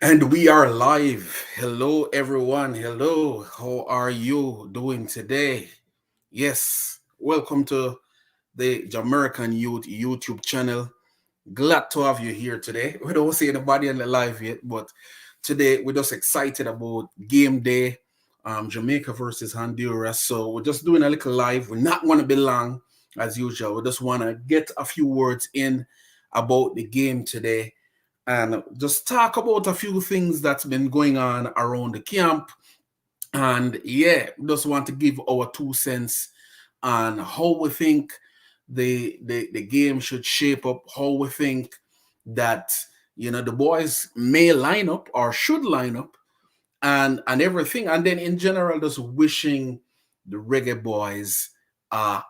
And we are live. Hello, everyone. Hello. How are you doing today? Yes, welcome to the Jamaican Youth YouTube channel. Glad to have you here today. We don't see anybody on the live yet, but today we're just excited about game day, Jamaica versus Honduras. So we're just doing a little live. We're not going to be long as usual. We just want to get a few words in about the game today and just talk about a few things that's been going on around the camp. And yeah, just want to give our 2 cents on how we think the game should shape up, how we think that the boys may line up or should line up and everything. And then in general, just wishing the Reggae Boys a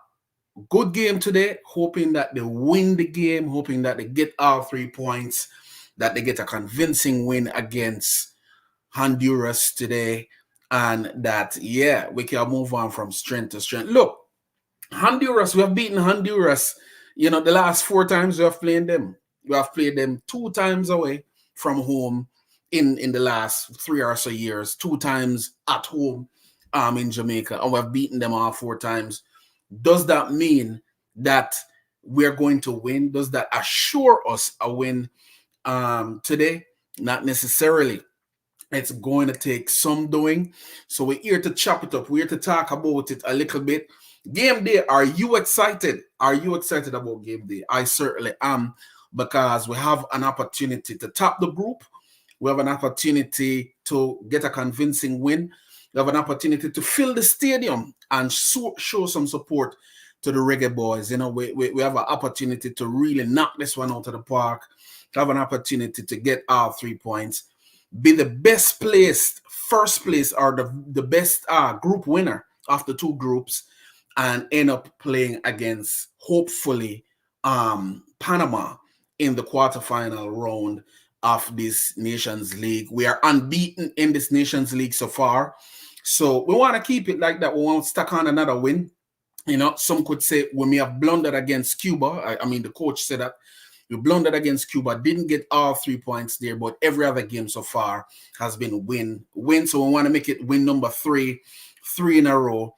good game today, hoping that they win the game, hoping that they get all 3 points, that they get a convincing win against Honduras today, and that, yeah, we can move on from strength to strength. Look, Honduras, we have beaten Honduras, the last 4 times we have played them. We have played them 2 times away from home in the last 3 or so years, 2 times at home in Jamaica, and we have beaten them all 4 times. Does that mean that we're going to win? Does that assure us a win today? Not necessarily. It's going to take some doing. So we're here to chop it up. We're here to talk about it a little bit. Game day, are you excited? Are you excited about game day? I certainly am, because we have an opportunity to top the group. We have an opportunity to get a convincing win. We have an opportunity to fill the stadium and show some support to the Reggae Boys. We have an opportunity to really knock this one out of the park. Have an opportunity to get our 3 points, be the best placed first place or the best group winner of the two groups, and end up playing against, hopefully, Panama in the quarterfinal round of this Nations League. We are unbeaten in this Nations League so far. So we want to keep it like that. We want to stack on another win. Some could say we may have blundered against Cuba. I mean, the coach said that we blundered against Cuba, didn't get all 3 points there, but every other game so far has been win. So we want to make it win number three in a row.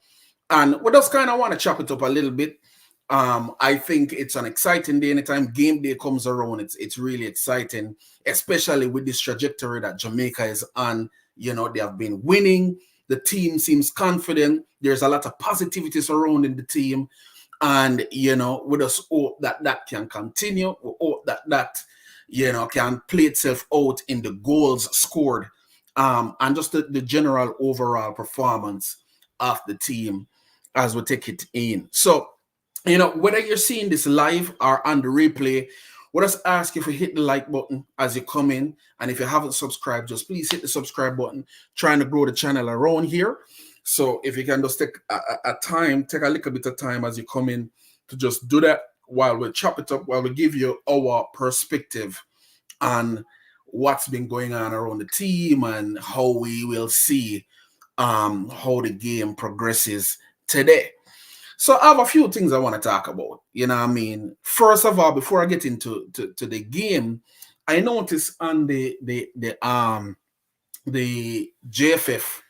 And we just kind of want to chop it up a little bit. I think it's an exciting day. Anytime game day comes around, it's really exciting, especially with this trajectory that Jamaica is on. They have been winning. The team seems confident. There's a lot of positivity surrounding the team. And, we just hope that can continue. We hope that can play itself out in the goals scored and just the general overall performance of the team as we take it in. So, whether you're seeing this live or on the replay, we'll just ask you to hit the like button as you come in. And if you haven't subscribed, just please hit the subscribe button. Trying to grow the channel around here. So if you can just take take a little bit of time as you come in to just do that while we chop it up, while we give you our perspective on what's been going on around the team and how we will see how the game progresses today. So I have a few things I want to talk about. First of all, before I get into the game, I noticed on the JFF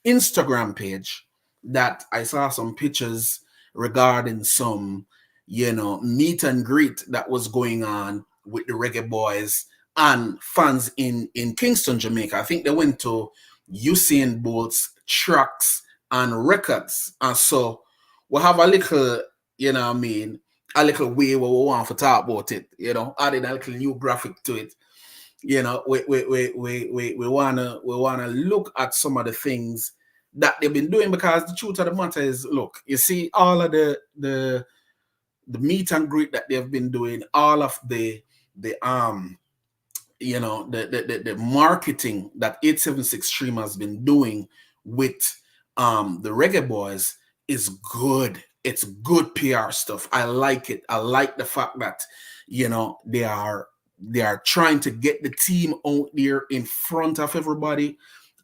Instagram page that I saw some pictures regarding some, meet and greet that was going on with the Reggae Boys and fans in Kingston, Jamaica. I think they went to Usain Bolt's tracks and records. And so we'll have a little, a little way where we want to talk about it, adding a little new graphic to it. We wanna look at some of the things that they've been doing, because the truth of the matter is, look, you see all of the meet and greet that they've been doing, all of the marketing that 876 Stream has been doing with the Reggae Boys is good. It's good PR stuff. I like it. I like the fact that they are trying to get the team out there in front of everybody,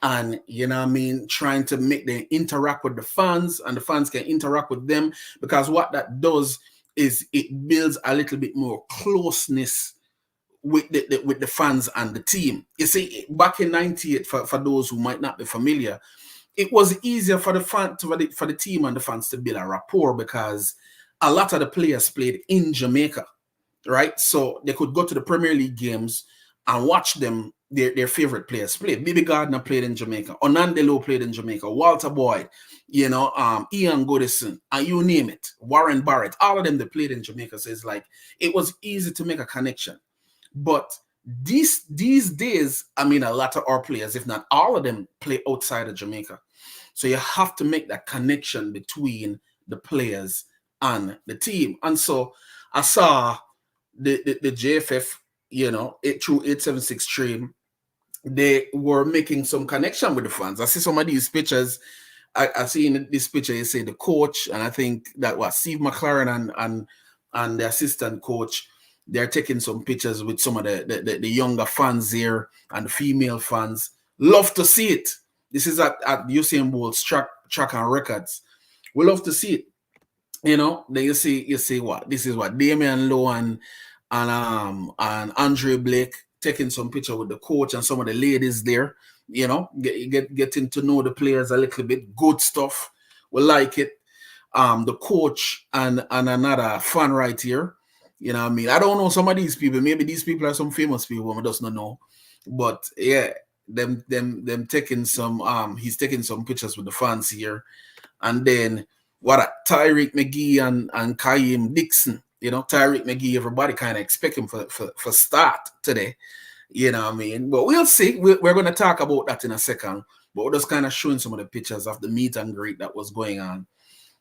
and trying to make them interact with the fans, and the fans can interact with them, because what that does is it builds a little bit more closeness with the fans and the team. You see, back in '98, for those who might not be familiar, it was easier for the team and the fans to build a rapport because a lot of the players played in Jamaica, right? So they could go to the Premier League games and watch them, their favorite players play. Bibi Gardner played in Jamaica. Onande Lowe played in Jamaica. Walter Boyd, Ian Goodison, and you name it. Warren Barrett, all of them, they played in Jamaica. So it's like, it was easy to make a connection. But these days, I mean, a lot of our players, if not all of them, play outside of Jamaica. So you have to make that connection between the players and the team. And so I saw the JFF, through 876 stream, they were making some connection with the fans. I see some of these pictures. I see in this picture, you say the coach, and I think that was Steve McLaren and the assistant coach. They're taking some pictures with some of the younger fans here and the female fans. Love to see it. This is at Usain Bolt's track and records. We love to see it. Then you see what this is, what Damian Lowe and Andre Blake taking some picture with the coach and some of the ladies there. Getting to know the players a little bit. Good stuff. We like it. The coach and another fan right here. You know what I mean? I don't know some of these people. Maybe these people are some famous people. I just don't know. But yeah, them taking some. He's taking some pictures with the fans here, and then Tyreek McGee and Kaim Dixon. Tyreek McGee. Everybody kind of expect him for start today. You know what I mean? But we'll see. We're going to talk about that in a second. But we're just kind of showing some of the pictures of the meet and greet that was going on.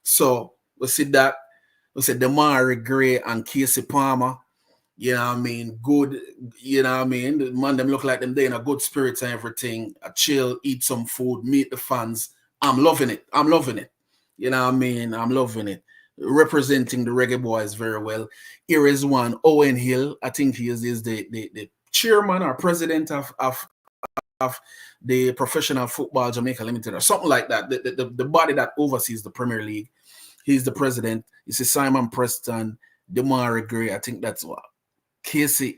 So we see that. We said Damari Gray and Casey Palmer. You know what I mean? Good. You know what I mean? The man, them look like them they in a good spirits and everything. A chill, eat some food, meet the fans. I'm loving it. You know what I mean? I'm loving it. Representing the Reggae Boyz very well. Here is one, Owen Hill. I think he is the chairman or president of the Professional Football Jamaica Limited or something like that. The body that oversees the Premier League. He's the president. You see Simon Preston, Damari Gray. I think that's what. Casey,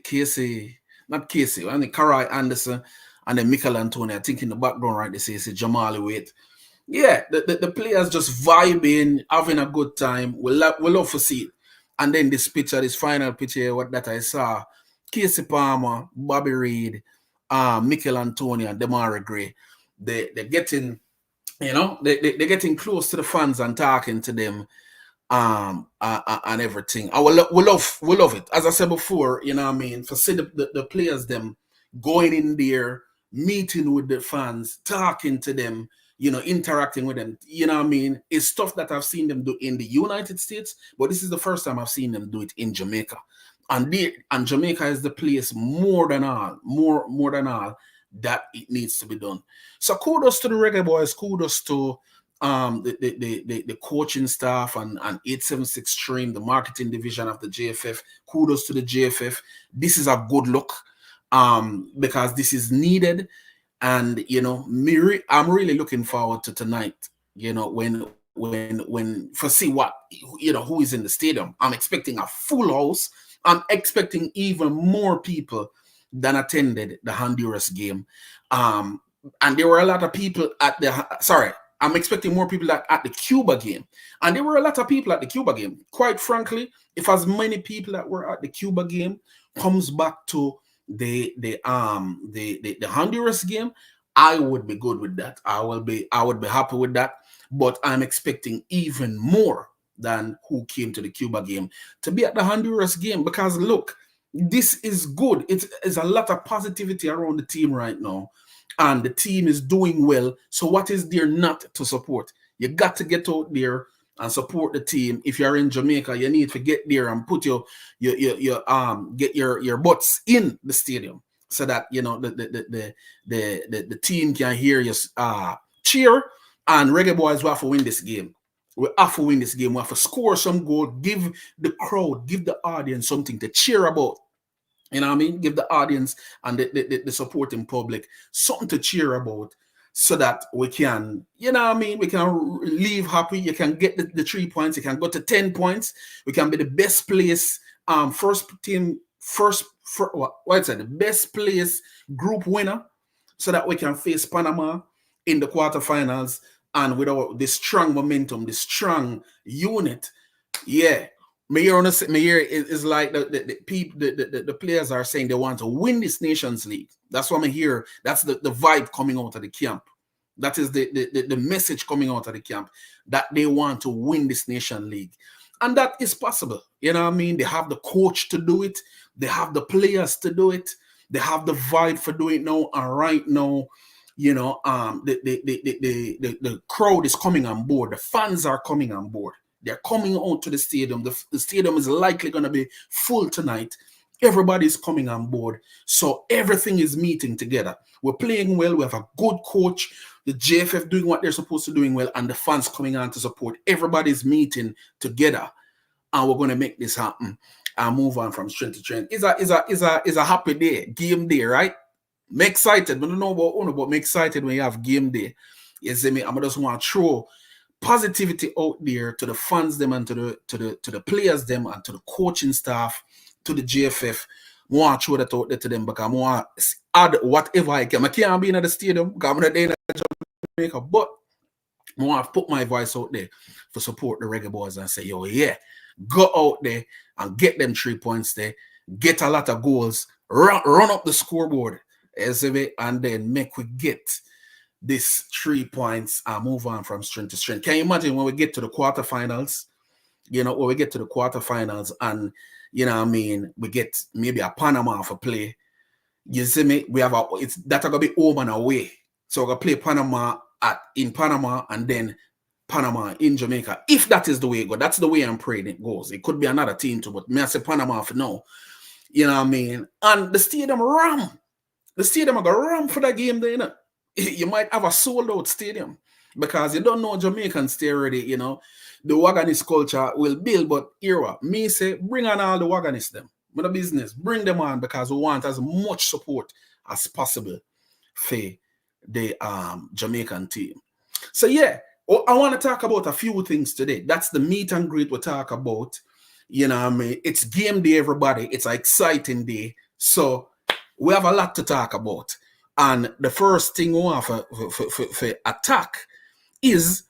not Casey. I think Karai Anderson and then Michael Antonio. I think in the background, right, they say Jamali Wait. Yeah, the players just vibing, having a good time. We love to see it. And then this final picture, what that I saw, Casey Palmer, Bobby Reid, Michael Antonio, and Damari Gray. They're getting, they're getting close to the fans and talking to them, and everything. We love it. As I said before, you know what I mean, for see the players them going in there, meeting with the fans, talking to them, interacting with them. You know what I mean? It's stuff that I've seen them do in the United States, but this is the first time I've seen them do it in Jamaica. And Jamaica is the place more than all that it needs to be done. So kudos to the Reggae Boyz, kudos to the coaching staff and 876 stream, the marketing division of the JFF. Kudos to the JFF. This is a good look because this is needed. And I'm really looking forward to tonight, when for see what who is in the stadium. I'm expecting a full house. I'm expecting even more people than attended the Honduras game. And there were a lot of people I'm expecting more people at the Cuba game. And there were a lot of people at the Cuba game. Quite frankly, if as many people that were at the Cuba game comes back to the Honduras game, I would be good with that. I would be happy with that. But I'm expecting even more than who came to the Cuba game to be at the Honduras game, because look, this is good. It's a lot of positivity around the team right now, and the team is doing well. So what is there not to support? You got to get out there and support the team. If you're in Jamaica, you need to get there and put your get your butts in the stadium so that the team can hear you cheer. And Reggae Boyz will have to win this game. We have to win this game. We have to score some goal, give the crowd, give the audience something to cheer about. You know what I mean? Give the audience and the supporting public something to cheer about, so that we can, we can leave happy. You can get the 3 points. You can go to 10 points. We can be the best place, first team what I said, the best place group winner, so that we can face Panama in the quarterfinals, and with the strong momentum, the strong unit. Yeah. Me here is like the people, the players are saying they want to win this Nations League. That's what I hear. That's the vibe coming out of the camp. That is the message coming out of the camp, that they want to win this Nation League. And that is possible. You know what I mean? They have the coach to do it. They have the players to do it. They have the vibe for doing it now. And right now, you know, the crowd is coming on board. The fans are coming on board. They're coming out to the stadium. The stadium is likely going to be full tonight. Everybody's coming on board. So everything is meeting together. We're playing well. We have a good coach. The JFF doing what they're supposed to doing well, and the fans coming on to support. Everybody's meeting together, and we're going to make this happen and move on from strength to strength. It's a happy day, game day, right? I'm excited. I don't know about Uno, but I'm excited when you have game day. You see me? I just want to throw positivity out there to the fans them, and to the players them, and to the coaching staff, to the JFF. I want to throw that out there to them, because I want to add whatever I can. I can't be in the stadium because I'm not there in Jamaica, but I want to put my voice out there for support the Reggae Boyz and say, yo, yeah, go out there and get them 3 points there, get a lot of goals, run up the scoreboard, and then make we get this 3 points and move on from strength to strength. Can you imagine when we get to the quarterfinals? You know, when we get to the quarterfinals, and you know what I mean, we get maybe a Panama for play. You see me? We have that's gonna be home and away. So we're gonna play Panama in Panama, and then Panama in Jamaica. If that is the way it goes, that's the way I'm praying it goes. It could be another team too, but me I say Panama for now. You know what I mean? And the stadium ram. The stadium are gonna ram for that game there, you know. You might have a sold out stadium, because you don't know Jamaicans stay ready, you know. The Wagonist culture will build, but era, me say, bring on all the Wagonists them. With the business, bring them on, because we want as much support as possible for the Jamaican team. So yeah, I want to talk about a few things today. That's the meet and greet we talk about. You know what I mean? It's game day, everybody. It's an exciting day. So we have a lot to talk about. And the first thing we want for attack is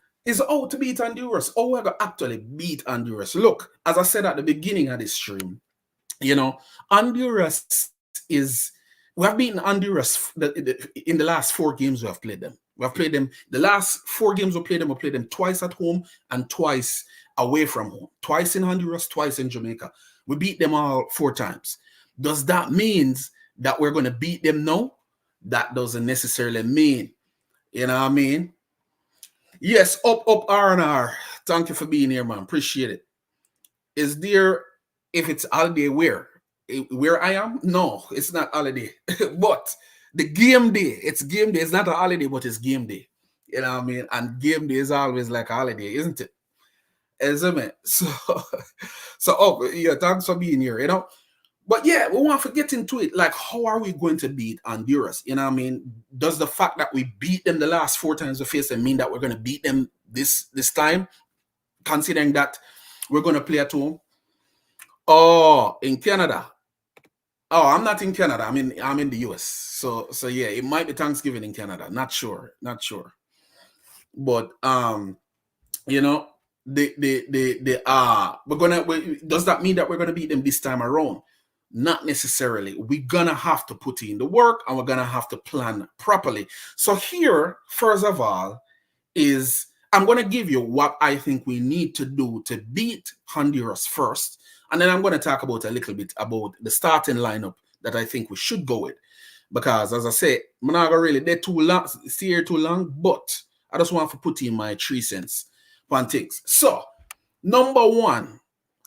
how to beat Honduras. How we're going to actually beat Honduras. Look, as I said at the beginning of this stream, you know, Honduras is, we have beaten Honduras in the last 4 games we have played them. We have played them, the last 4 games we played them twice at home and twice away from home. Twice in Honduras, twice in Jamaica. We beat them all 4 times. Does that mean that we're going to beat them now? That doesn't necessarily mean, you know what I mean? Yes, up R&R. Thank you for being here, man. Appreciate it. Is there, if it's holiday, where I am? No, it's not holiday. But the game day, it's game day. It's not a holiday, but it's game day. You know what I mean? And game day is always like a holiday, isn't it? Isn't it? So yeah, thanks for being here, you know. But yeah, we want to get into it. Like, how are we going to beat Honduras? You know what I mean? Does the fact that we beat them the last 4 times we faced them mean that we're going to beat them this time? Considering that we're going to play at home. Oh, in Canada. Oh, I'm not in Canada. I'm in the US. So yeah, it might be Thanksgiving in Canada. Not sure. But you know, does that mean that we're gonna beat them this time around? Not necessarily. We're gonna have to put in the work, and we're gonna have to plan properly. So here, first of all, is I'm gonna give you what I think we need to do to beat Honduras first, and then I'm gonna talk about a little bit about the starting lineup that I think we should go with. Because as I say, I'm not gonna really stay here too long, but I just want to put in my 3 cents on things. So, number 1.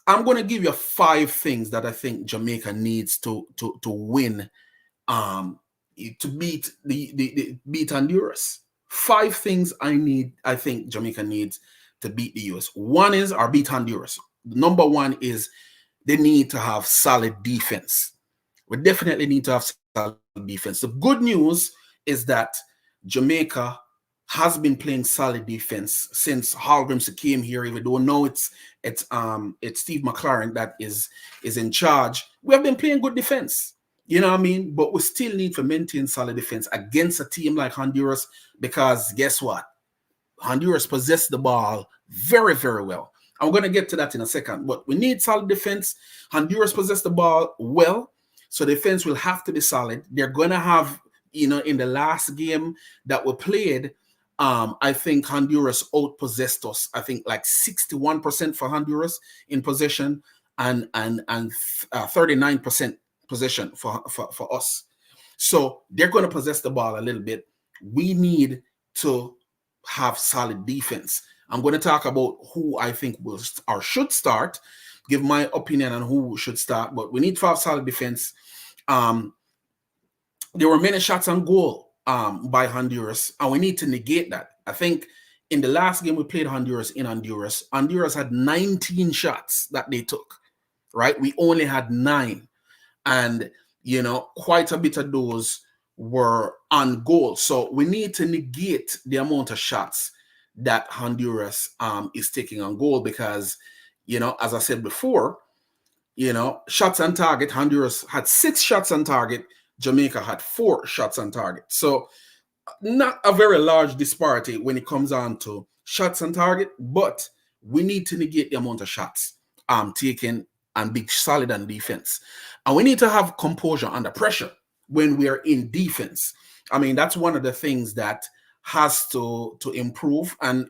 I'm going to give you 5 things that I think Jamaica needs to win, to beat beat Honduras. 5 things I think Jamaica needs to beat the US. One is, or beat Honduras. Number 1 is they need to have solid defense. We definitely need to have solid defense. The good news is that Jamaica has been playing solid defense since Holgrimson came here. Even though no, it's Steve McLaren that is in charge. We have been playing good defense. You know what I mean? But we still need to maintain solid defense against a team like Honduras, because guess what? Honduras possess the ball very, very well. I'm going to get to that in a second, but we need solid defense. Honduras possess the ball well, so defense will have to be solid. They're going to have, in the last game that we played, I think Honduras outpossessed us. I think like 61% for Honduras in possession, and 39% possession for us. So they're going to possess the ball a little bit. We need to have solid defense. I'm going to talk about who I think will or should start, give my opinion on who should start, but we need to have solid defense. There were many shots on goal by Honduras, and we need to negate that. I think in the last game we played Honduras in Honduras, Honduras had 19 shots that they took, right? We only had 9. And, quite a bit of those were on goal. So we need to negate the amount of shots that Honduras is taking on goal, because, as I said before, shots on target, Honduras had 6 shots on target, Jamaica had 4 shots on target. So not a very large disparity when it comes on to shots on target, but we need to negate the amount of shots taken and be solid on defense. And we need to have composure under pressure when we are in defense. I mean, that's one of the things that has to improve. And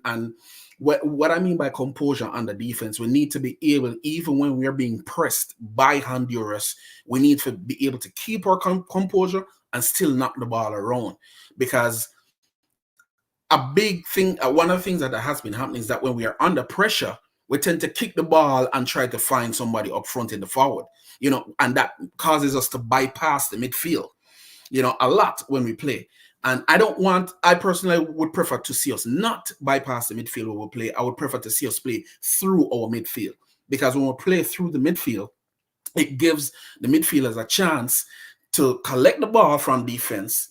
what I mean by composure under defense, we need to be able, even when we are being pressed by Honduras, we need to be able to keep our composure and still knock the ball around. Because a big thing, one of the things that has been happening is that when we are under pressure, we tend to kick the ball and try to find somebody up front in the forward, and that causes us to bypass the midfield, a lot when we play. And I personally would prefer to see us not bypass the midfield when we play. I would prefer to see us play through our midfield, because when we play through the midfield, it gives the midfielders a chance to collect the ball from defense,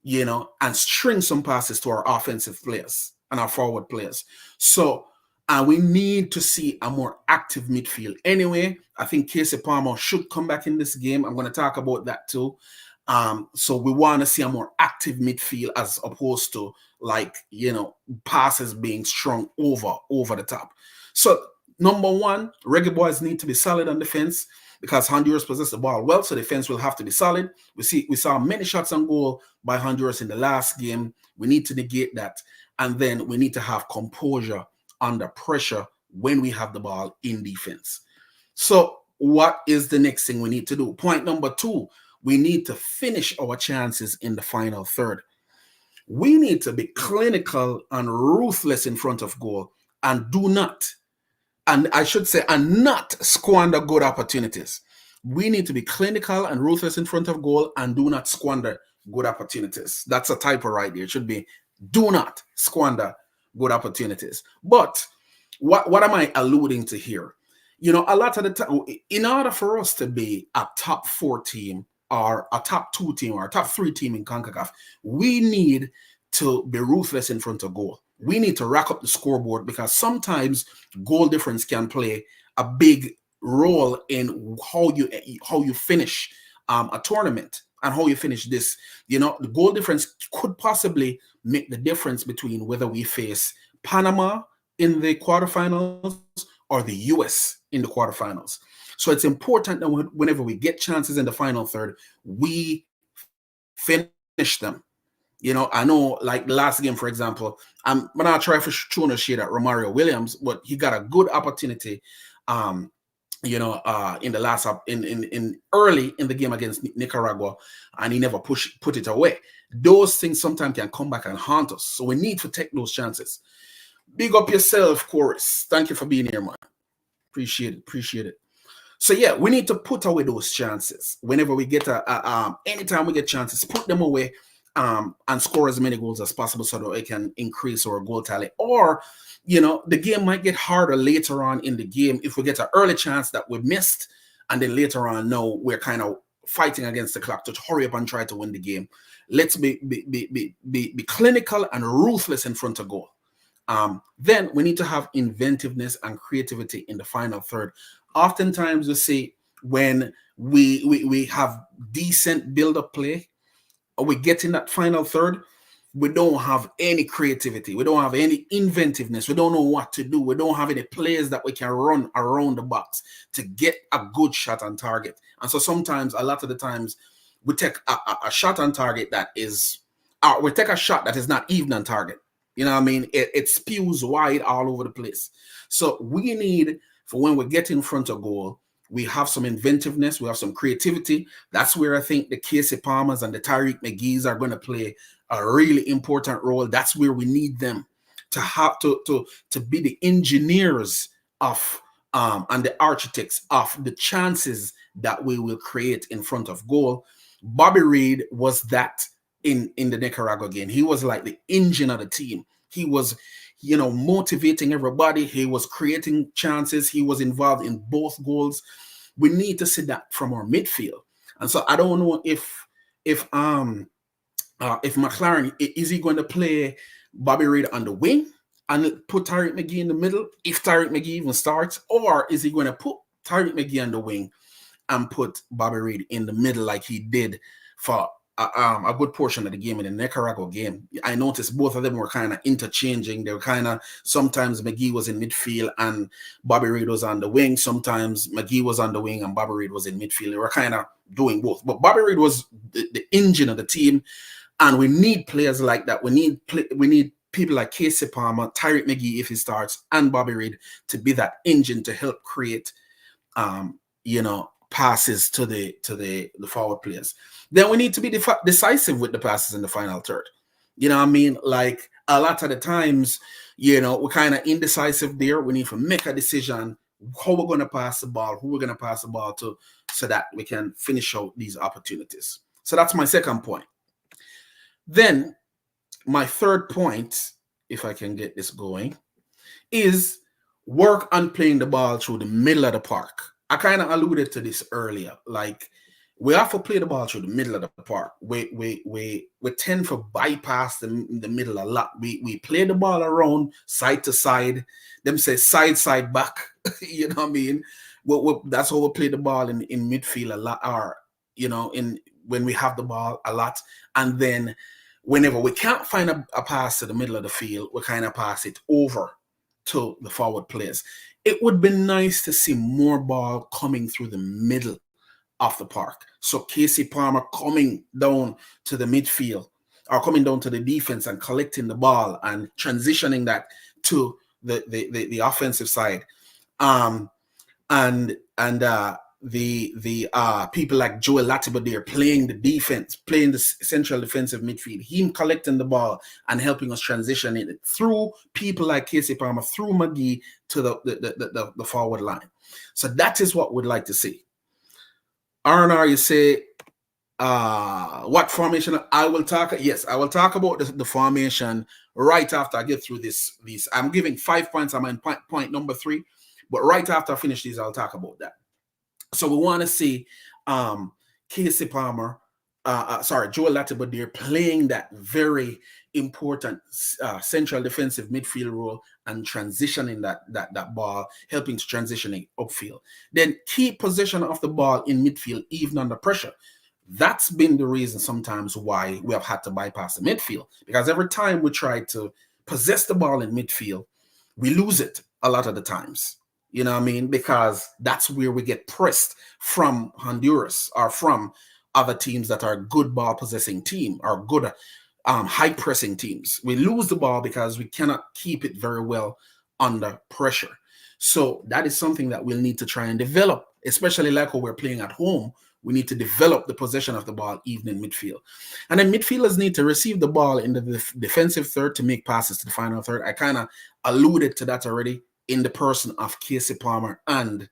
and string some passes to our offensive players and our forward players. So, and we need to see a more active midfield. Anyway, I think Casey Palmer should come back in this game. I'm going to talk about that too. So we want to see a more active midfield as opposed to passes being strung over the top. So number one, Reggae Boyz need to be solid on defense, because Honduras possess the ball well, so defense will have to be solid. We saw many shots on goal by Honduras in the last game. We need to negate that, and then we need to have composure under pressure when we have the ball in defense. So what is the next thing we need to do? Point number 2, we need to finish our chances in the final third. We need to be clinical and ruthless in front of goal, and not squander good opportunities. We need to be clinical and ruthless in front of goal and do not squander good opportunities. That's a typo right there. It should be do not squander good opportunities. But what am I alluding to here? A lot of the time, in order for us to be a top 4 team or a top 2 team or a top 3 team in CONCACAF, we need to be ruthless in front of goal. We need to rack up the scoreboard, because sometimes goal difference can play a big role in how you finish a tournament and how you finish this. The goal difference could possibly make the difference between whether we face Panama in the quarterfinals or the US in the quarterfinals. So it's important that whenever we get chances in the final third, we finish them. I know, like the last game, for example, I'm not trying for throwing a shade at Romario Williams, but he got a good opportunity, in the last in early in the game against Nicaragua, and he never put it away. Those things sometimes can come back and haunt us, so we need to take those chances. Big up yourself, Chorus. Thank you for being here, man. Appreciate it. So yeah, we need to put away those chances whenever we get anytime we get chances, put them away. And score as many goals as possible so that we can increase our goal tally. Or, the game might get harder later on in the game if we get an early chance that we missed, and then later on, no, we're kind of fighting against the clock to hurry up and try to win the game. Let's be clinical and ruthless in front of goal. Then we need to have inventiveness and creativity in the final third. Oftentimes we see when we have decent build-up play, or we get in that final third, we don't have any creativity. We don't have any inventiveness. We don't know what to do. We don't have any players that we can run around the box to get a good shot on target. And so sometimes, a lot of the times, we take a shot on target that is, we take a shot that is not even on target. You know what I mean? It spews wide all over the place. So we need, for when we get in front of goal, we have some inventiveness, we have some creativity. That's where I think the Casey Palmers and the Tyreek McGee's are going to play a really important role. That's where we need them to have to be the engineers of and the architects of the chances that we will create in front of goal. Bobby Reid was that in the Nicaragua game. He was like the engine of the team. He was, motivating everybody. He was creating chances. He was involved in both goals. We need to see that from our midfield. And so I don't know if McLaren, is he going to play Bobby Reid on the wing and put Tyreek McGee in the middle if Tyreek McGee even starts, or is he going to put Tyreek McGee on the wing and put Bobby Reid in the middle like he did for a good portion of the game in the Nicaragua game? I noticed both of them were kind of interchanging. They were kind of, sometimes McGee was in midfield and Bobby Reid was on the wing. Sometimes McGee was on the wing and Bobby Reid was in midfield. They were kind of doing both. But Bobby Reid was the engine of the team, and we need players like that. We need people like Casey Palmer, Tyreek McGee if he starts, and Bobby Reid to be that engine to help create, passes to the forward players. Then we need to be decisive with the passes in the final third. You know what I mean? Like a lot of the times, we're kind of indecisive there. We need to make a decision how we're going to pass the ball, who we're going to pass the ball to, so that we can finish out these opportunities. So that's my second point. Then my third point, if I can get this going, is work on playing the ball through the middle of the park. I kind of alluded to this earlier. Like, we have to play the ball through the middle of the park. We tend to bypass the middle a lot. We play the ball around side to side. Them say side back. You know what I mean? That's how we play the ball in midfield a lot, or when we have the ball a lot. And then whenever we can't find a pass to the middle of the field, we kind of pass it over to the forward players. It would be nice to see more ball coming through the middle of the park. So Casey Palmer coming down to the midfield, or coming down to the defense and collecting the ball and transitioning that to the offensive side. The people like Joel Latiba there playing the defense, playing the central defensive midfield, him collecting the ball and helping us transition it through people like Casey Palmer, through McGee to the forward line. So that is what we'd like to see. R&R, you say, what formation? I will talk. Yes, I will talk about the formation right after I get through this. I'm giving 5 points. I'm on point number 3, but right after I finish these, I'll talk about that. So we want to see Casey Palmer, Joel Latiba there playing that very important central defensive midfield role and transitioning that ball, helping to transition it upfield. Then keep possession of the ball in midfield, even under pressure. That's been the reason sometimes why we have had to bypass the midfield, because every time we try to possess the ball in midfield, we lose it a lot of the times. You know what I mean? Because that's where we get pressed from Honduras or from other teams that are good ball possessing team or good high pressing teams. We lose the ball because we cannot keep it very well under pressure. So that is something that we'll need to try and develop, especially like when we're playing at home. We need to develop the possession of the ball even in midfield. And then midfielders need to receive the ball in the defensive third to make passes to the final third. I kind of alluded to that already in the person of Casey Palmer and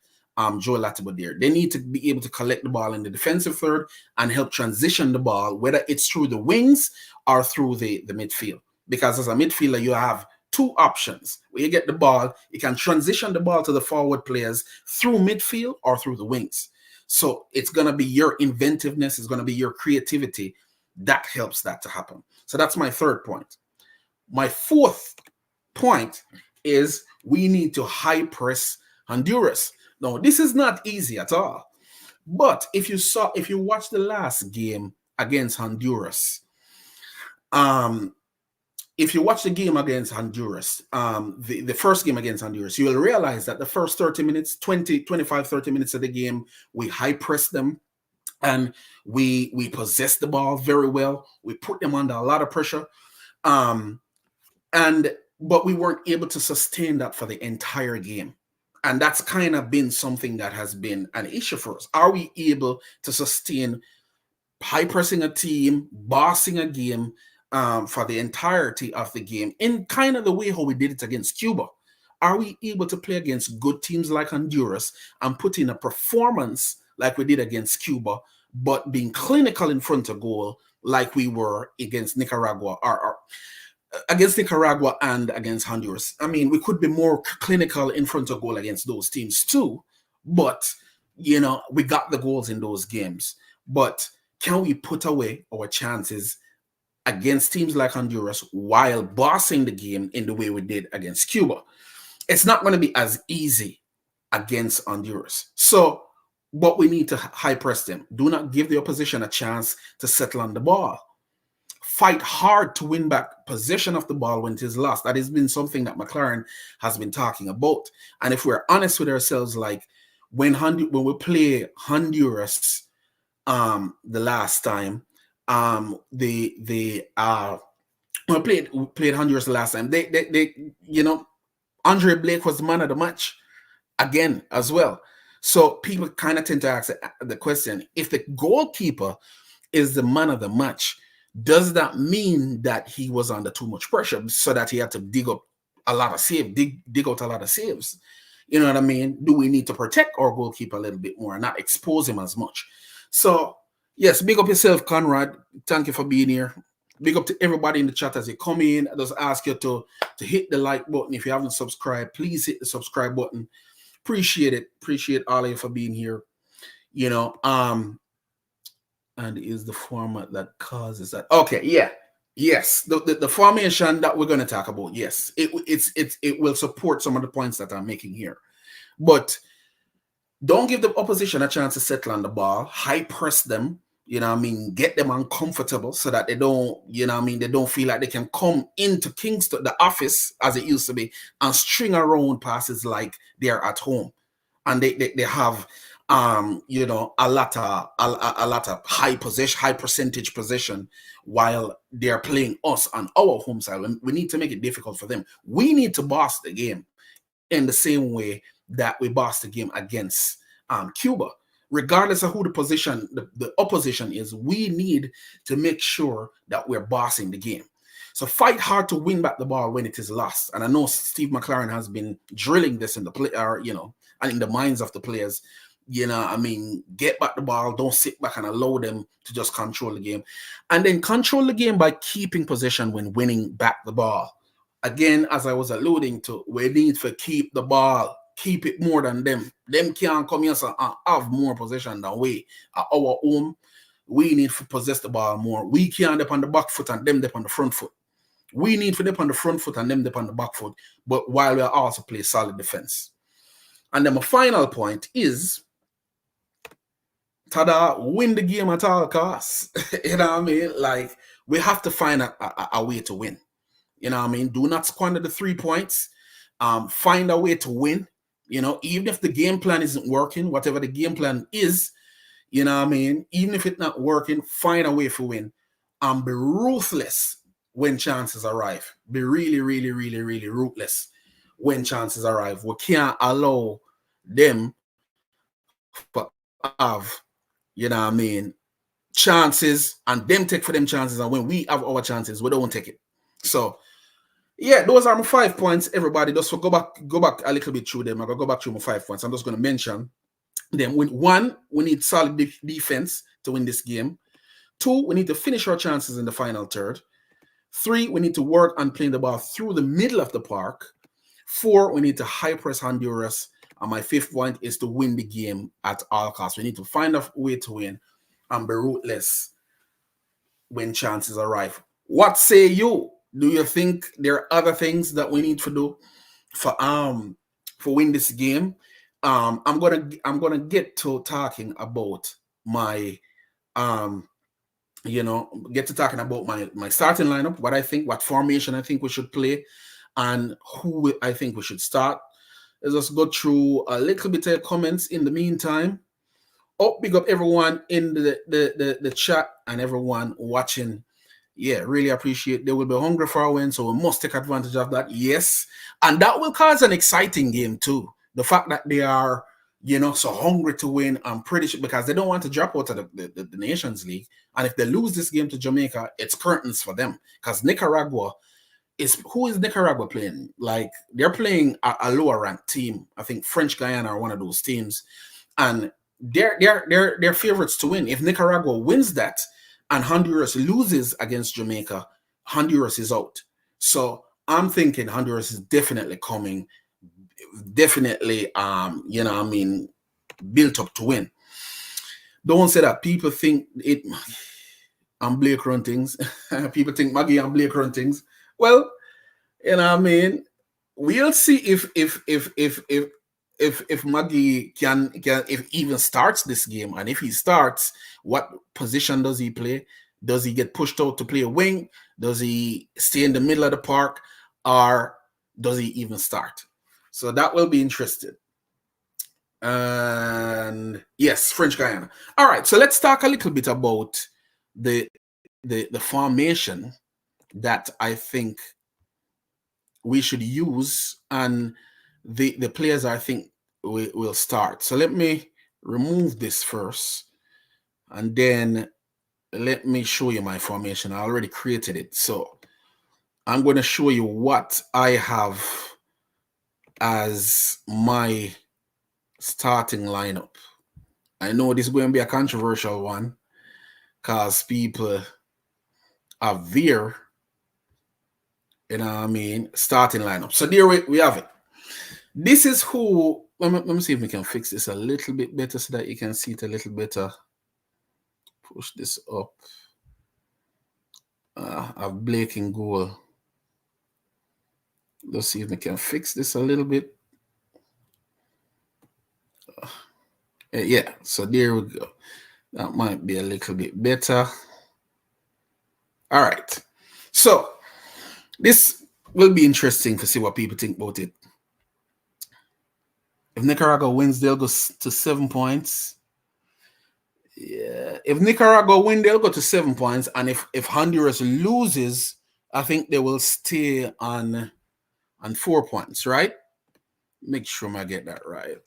Joel Latiba there. They need to be able to collect the ball in the defensive third and help transition the ball, whether it's through the wings or through the midfield. Because as a midfielder, you have two options. Where you get the ball, you can transition the ball to the forward players through midfield or through the wings. So it's going to be your inventiveness, it's going to be your creativity that helps that to happen. So that's my third point. My fourth point is we need to high press Honduras. No, this is not easy at all. But if you watch the last game against Honduras, if you watch the game against Honduras, the first game against Honduras, you will realize that the first 30 minutes, 25, 30 minutes of the game, we high press them and we possess the ball very well. We put them under a lot of pressure. But we weren't able to sustain that for the entire game. And that's kind of been something that has been an issue for us. Are we able to sustain high pressing a team, bossing a game for the entirety of the game in kind of the way how we did it against Cuba? Are we able to play against good teams like Honduras and put in a performance like we did against Cuba, but being clinical in front of goal like we were against Nicaragua or against Nicaragua and against Honduras? I mean, we could be more clinical in front of goal against those teams too, but, you know, we got the goals in those games. But can we put away our chances against teams like Honduras while bossing the game in the way we did against Cuba? It's not going to be as easy against Honduras. So, but we need to high press them. Do not give the opposition a chance to settle on the ball. Fight hard to win back possession of the ball when it is lost. That has been something that McLaren has been talking about. And if we're honest with ourselves, like when we play Honduras the last time, we played Honduras the last time. They you know, Andre Blake was the man of the match again as well. So people kind of tend to ask the question, if the goalkeeper is the man of the match, does that mean that he was under too much pressure so that he had to dig up a lot of saves, dig out a lot of saves? You know what I mean? Do we need to protect our goalkeeper a little bit more and not expose him as much? So, yes, big up yourself, Conrad. Thank you for being here. Big up to everybody in the chat as you come in. I just ask you to hit the like button. If you haven't subscribed, please hit the subscribe button. Appreciate it. Appreciate all of you for being here. You know, and is the format that causes that. Okay, yeah. Yes, the formation that we're going to talk about, yes, it will support some of the points that I'm making here. But don't give the opposition a chance to settle on the ball, high press them, you know what I mean, get them uncomfortable so that they don't, you know what I mean, they don't feel like they can come into Kingston, the office, as it used to be, and string around passes like they're at home. And they have you know, a lot of high percentage possession while they're playing us on our home side. We need to make it difficult for them. We need to boss the game in the same way that we bossed the game against Cuba. Regardless of who the opposition is, we need to make sure that we're bossing the game. So fight hard to win back the ball when it is lost. And I know Steve McLaren has been drilling this in the play, you know, and in the minds of the players. You know, I mean, get back the ball, don't sit back and allow them to just control the game. And then control the game by keeping possession when winning back the ball. Again, as I was alluding to, we need to keep the ball, keep it more than them. Them can't come here and have more possession than we. At our home, we need to possess the ball more. We can't dip on the back foot and them dip on the front foot. We need to dip on the front foot and them dip on the back foot, but while we also play solid defense. And then my final point is, win the game at all costs. You know what I mean? Like, we have to find a way to win. You know what I mean? Do not squander the 3 points. Find a way to win. You know, even if the game plan isn't working, whatever the game plan is, you know what I mean? Even if it's not working, find a way to win. And be ruthless when chances arrive. Be really, really, really, really ruthless when chances arrive. We can't allow them to have, you know what I mean, chances and them take for them chances, and when we have our chances, we don't take it. So yeah, those are my 5 points, everybody. Just go back a little bit through them. I'm gonna go back through my 5 points. I'm just gonna mention them. One, we need solid defense to win this game. 2, we need to finish our chances in the final third. 3, we need to work on playing the ball through the middle of the park. 4, we need to high press Honduras And my 5th point is to win the game at all costs. We need to find a way to win and be ruthless when chances arrive. What say you? Do you think there are other things that we need to do for win this game? I'm gonna get to talking about my get to talking about my starting lineup, what I think, what formation I think we should play, and who I think we should start. Let's just go through a little bit of comments in the meantime. Oh, big up everyone in the chat and everyone watching. Yeah, really appreciate. They will be hungry for a win, so we must take advantage of that. Yes, and that will cause an exciting game too. The fact that they are, so hungry to win, I'm pretty sure, because they don't want to drop out of the Nations League. And if they lose this game to Jamaica, it's curtains for them, because Nicaragua who is Nicaragua playing? Like, they're playing a lower ranked team. I think French Guyana are one of those teams, and they're favorites to win. If Nicaragua wins that and Honduras loses against Jamaica, Honduras is out. So I'm thinking Honduras is definitely coming, definitely built up to win. Don't say that. People think I'm Blake Runtings. People think Maggie and Blake Runtings. Well, we'll see if Maggie can if even starts this game, and if he starts, what position does he play? Does he get pushed out to play a wing? Does he stay in the middle of the park, or does he even start? So that will be interesting. And yes, French Guyana. All right, so let's talk a little bit about the formation that I think we should use, and the players I think will start. So let me remove this first, and then let me show you my formation. I already created it, so I'm going to show you what I have as my starting lineup. I know this is going to be a controversial one, because people are there, starting lineup. So there we have it. This is who. Let me see if we can fix this a little bit better so that you can see it a little better. Push this up. I have Blake in goal. Let's see if we can fix this a little bit. Yeah, so there we go. That might be a little bit better. All right. So this will be interesting to see what people think about it. If Nicaragua wins, they'll go to 7 points. Yeah. If Nicaragua win, they'll go to 7 points. And if Honduras loses, I think they will stay on 4 points, right? Make sure I get that right.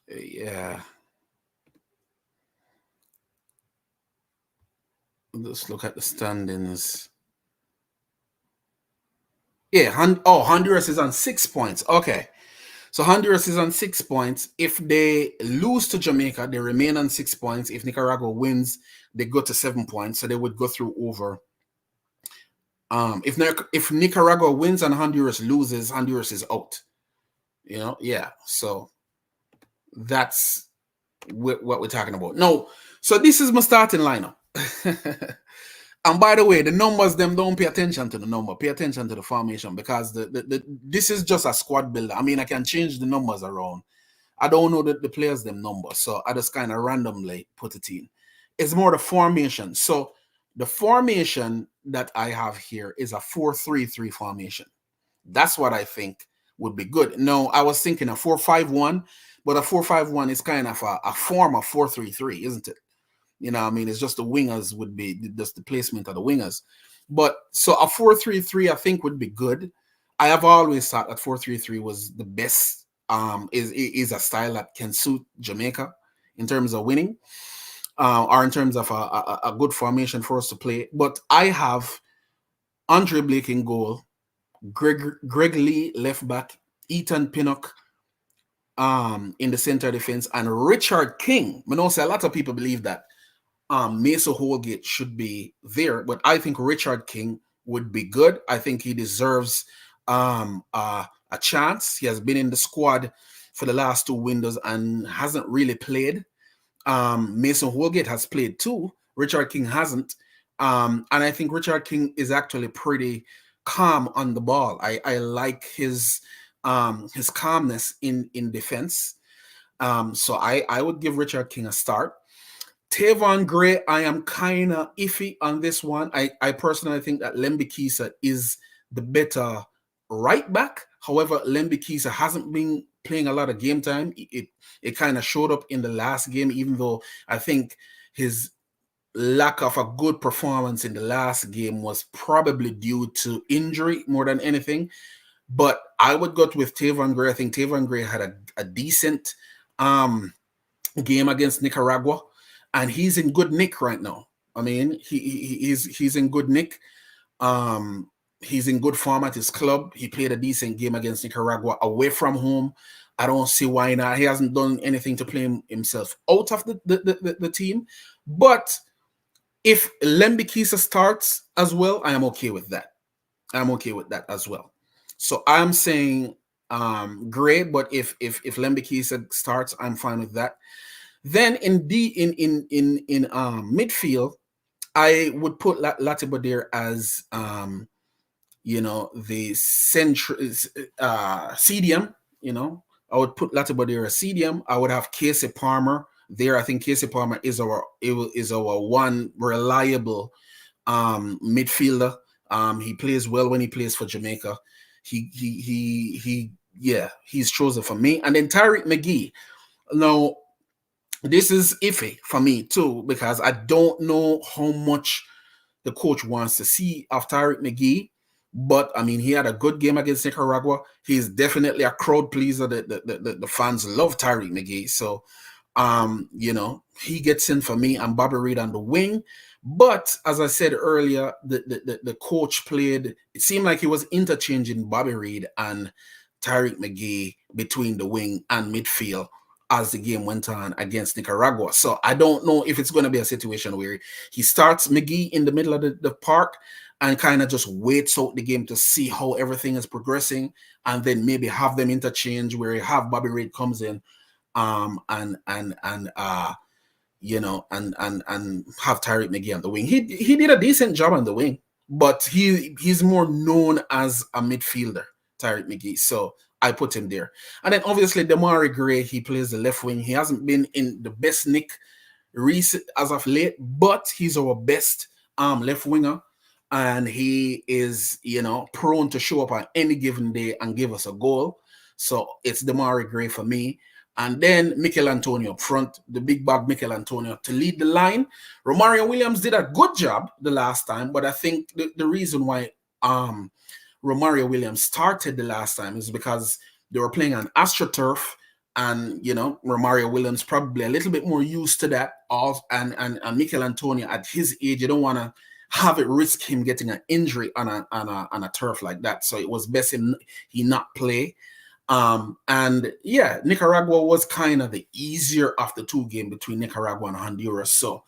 Yeah. Let's look at the standings. Yeah, Honduras is on 6 points. Okay. So Honduras is on 6 points. If they lose to Jamaica, they remain on 6 points. If Nicaragua wins, they go to 7 points. So they would go through over. If Nicaragua wins and Honduras loses, Honduras is out. Yeah. So that's what we're talking about. No. So this is my starting lineup. And by the way, the numbers, them don't pay attention to the number. Pay attention to the formation, because this is just a squad builder. I mean, I can change the numbers around. I don't know the players' them numbers, so I just kind of randomly put it in. It's more the formation. So the formation that I have here is a 4-3-3 formation. That's what I think would be good. No, I was thinking a 4-5-1, but a 4-5-1 is kind of a form of 4-3-3, isn't it? It's just the wingers would be just the placement of the wingers. But so a 4-3-3 I think would be good. I have always thought that 4-3-3 was the best. Is a style that can suit Jamaica in terms of winning, or in terms of a good formation for us to play. But I have Andre Blake in goal, Greg Lee left back, Ethan Pinnock in the center defense, and Richard King. I know a lot of people believe that Mesa Holgate should be there, but I think Richard King would be good. I think he deserves a chance. He has been in the squad for the last 2 windows and hasn't really played. Mason Holgate has played too. Richard King hasn't. And I think Richard King is actually pretty calm on the ball. I like his calmness in defense. So I would give Richard King a start. Tavon Gray, I am kind of iffy on this one. I personally think that Lembi Kisa is the better right back. However, Lembi Kisa hasn't been playing a lot of game time. It kind of showed up in the last game, even though I think his lack of a good performance in the last game was probably due to injury more than anything. But I would go with Tavon Gray. I think Tavon Gray had a decent game against Nicaragua, and he's in good nick right now. I mean, he's in good nick. He's in good form at his club. He played a decent game against Nicaragua away from home. I don't see why not. He hasn't done anything to play himself out of the team. But if Lembi Kisa starts as well, I am okay with that. I'm okay with that as well. So I'm saying Gray, but if Lembi Kisa starts, I'm fine with that. Then in midfield, I would put Latibeaudiere as the central CDM. I would put Latibeaudiere as CDM. I would have Casey Palmer there. I think Casey Palmer is our one reliable midfielder. He plays well when he plays for Jamaica. He's chosen for me. And then Tariq McGee. Now, this is iffy for me too, because I don't know how much the coach wants to see of Tariq McGee. But I mean, he had a good game against Nicaragua. He's definitely a crowd pleaser. The fans love Tariq McGee. So he gets in for me and Bobby Reid on the wing. But as I said earlier, the coach played, it seemed like he was interchanging Bobby Reid and Tariq McGee between the wing and midfield as the game went on against Nicaragua. So I don't know if it's going to be a situation where he starts McGee in the middle of the park and kind of just waits out the game to see how everything is progressing, and then maybe have them interchange where you have Bobby Reid comes in and have Tariq McGee on the wing. He did a decent job on the wing, but he's more known as a midfielder, Tariq McGee. So I put him there. And then obviously Damari Gray, he plays the left wing. He hasn't been in the best nick recent as of late, but he's our best left winger. And he is, prone to show up on any given day and give us a goal. So it's Damari Gray for me. And then Mikel Antonio up front, the big bag Mikel Antonio to lead the line. Romario Williams did a good job the last time, but I think the reason why Romario Williams started the last time is because they were playing on AstroTurf, and Romario Williams probably a little bit more used to that. And Mikel Antonio at his age, you don't want to have it risk him getting an injury on a turf like that. So it was best he not play. And yeah, Nicaragua was kind of the easier of the two game between Nicaragua and Honduras. So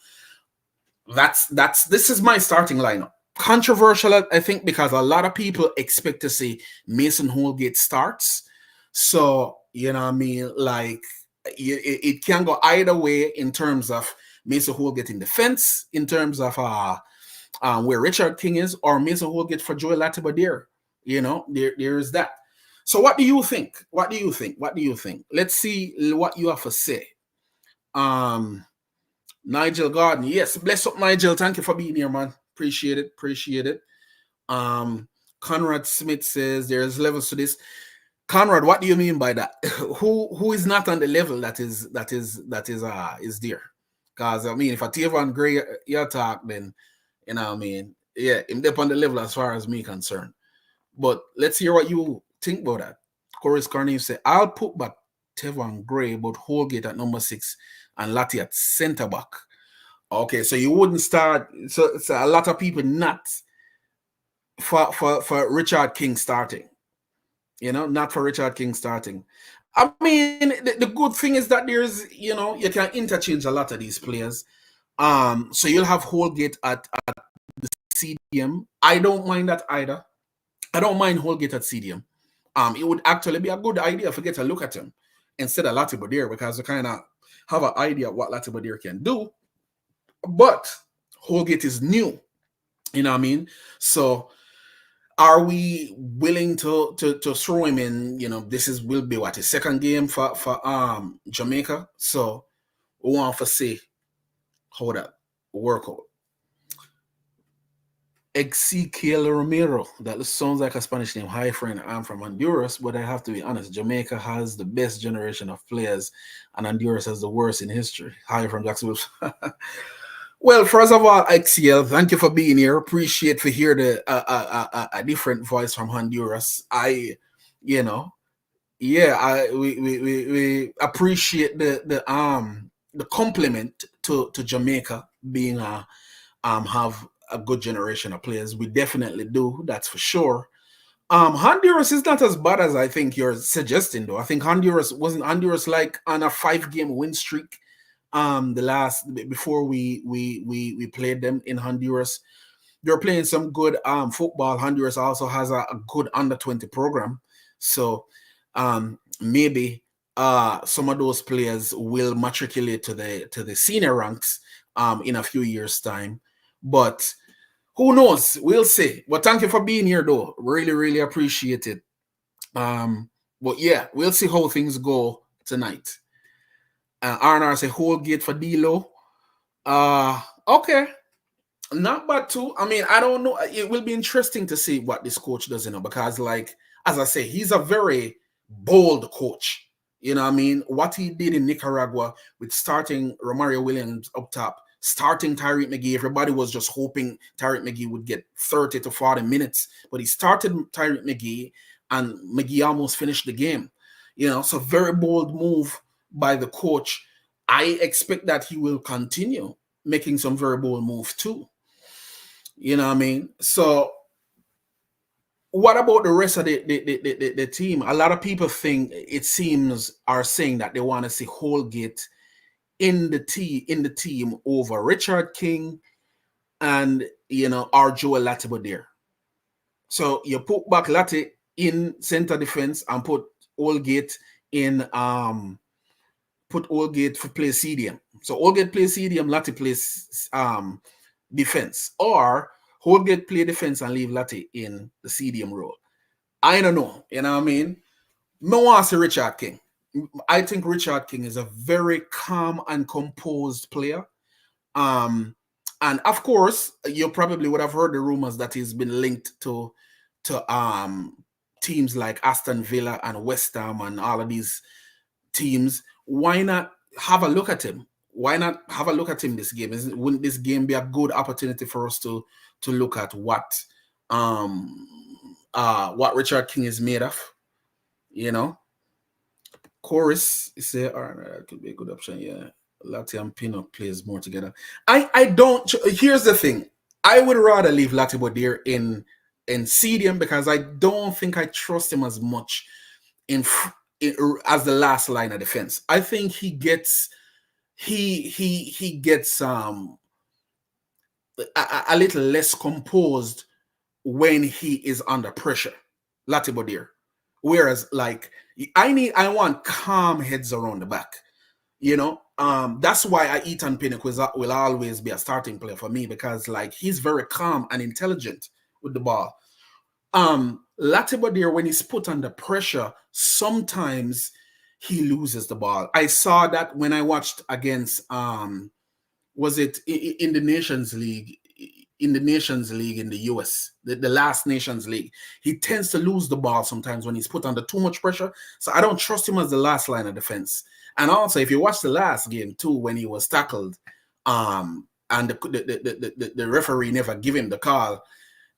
this is my starting lineup. Controversial, I think, because a lot of people expect to see Mason Holgate starts. So, like it can go either way in terms of Mason Holgate in defense, in terms of where Richard King is, or Mason Holgate for Joel Latibeaudiere. There is that. So what do you think? What do you think? Let's see what you have to say. Nigel Gordon. Yes, bless up, Nigel. Thank you for being here, man. Appreciate it. Conrad Smith says there's levels to this. Conrad, what do you mean by that? Who is not on the level that is there? Because I mean, if a Tavon Gray you talk, then yeah, him up on the level as far as me concerned. But let's hear what you think about that. Corus Carney said, I'll put back Tavon Gray, but Holgate at number 6 and Lati at center back. Okay, so you wouldn't start. So a lot of people not for Richard King starting. Not for Richard King starting. I mean, the good thing is that there's, you can interchange a lot of these players. So you'll have Holgate at the I don't mind that either. I don't mind Holgate at CDM. It would actually be a good idea if we get a look at him instead of Latibeaudiere, because we kind of have an idea of what Latibeaudiere can do. But Holgate is new, you know what I mean? So are we willing to throw him in? You know, will be what, his second game for Jamaica. So we want to see how that work out. Ezequiel Romero. That sounds like a Spanish name. Hi, friend. I'm from Honduras, but I have to be honest. Jamaica has the best generation of players, and Honduras has the worst in history. Hi, from Jacksonville. Well, first of all, Ezequiel, thank you for being here. Appreciate to hear a different voice from Honduras. You know, yeah, we appreciate the compliment to Jamaica being have a good generation of players. We definitely do, that's for sure. Honduras is not as bad as I think you're suggesting, though. I think Honduras like on a 5-game win streak. The last before we played them in Honduras. They're playing some good football. Honduras also has a good under-20 program. So maybe some of those players will matriculate to the senior ranks in a few years' time. But who knows? We'll see. But thank you for being here, though. Really, really appreciate it. But yeah, we'll see how things go tonight. RNR say Holgate for D-Lowe. Okay. Not bad too. I mean, I don't know. It will be interesting to see what this coach does, because like, as I say, he's a very bold coach. You know what I mean? What he did in Nicaragua with starting Romario Williams up top, starting Tyreek McGee. Everybody was just hoping Tyreek McGee would get 30 to 40 minutes, but he started Tyreek McGee, and McGee almost finished the game. You know, so very bold move by the coach. I expect that he will continue making some very bold moves too. You know what I mean? So what about the rest of the team? A lot of people are saying that they want to see Holgate in the team over Richard King and or Joel Latibeaudiere. So you put back Lati in center defense and put Holgate in Holgate for play CDM. So Holgate plays CDM, Lati plays defense, or Holgate play defense and leave Lati in the CDM role. I don't know. You know what I mean? No one wants to Richard King. I think Richard King is a very calm and composed player. And of course, you probably would have heard the rumors that he's been linked to teams like Aston Villa and West Ham and all of these teams. Why not have a look at him? Why not have a look at him this game? Wouldn't this game be a good opportunity for us to look at what Richard King is made of? You know, Chorus is there. That could be a good option. Yeah, Lati and Pino plays more together. I don't. Here's the thing. I would rather leave Latibeaudiere in CDM, because I don't think I trust him as much as the last line of defense. I think he gets a little less composed when he is under pressure, Latibeaudiere. Whereas, like, I want calm heads around the back. That's why Ethan Pinnock will always be a starting player for me, because like he's very calm and intelligent with the ball. Latibeaudiere, when he's put under pressure, sometimes he loses the ball. I saw that when I watched against was it in the Nations League? In the Nations League in the US, the last Nations League, he tends to lose the ball sometimes when he's put under too much pressure. So I don't trust him as the last line of defense. And also, if you watch the last game too, when he was tackled, and the referee never give him the call,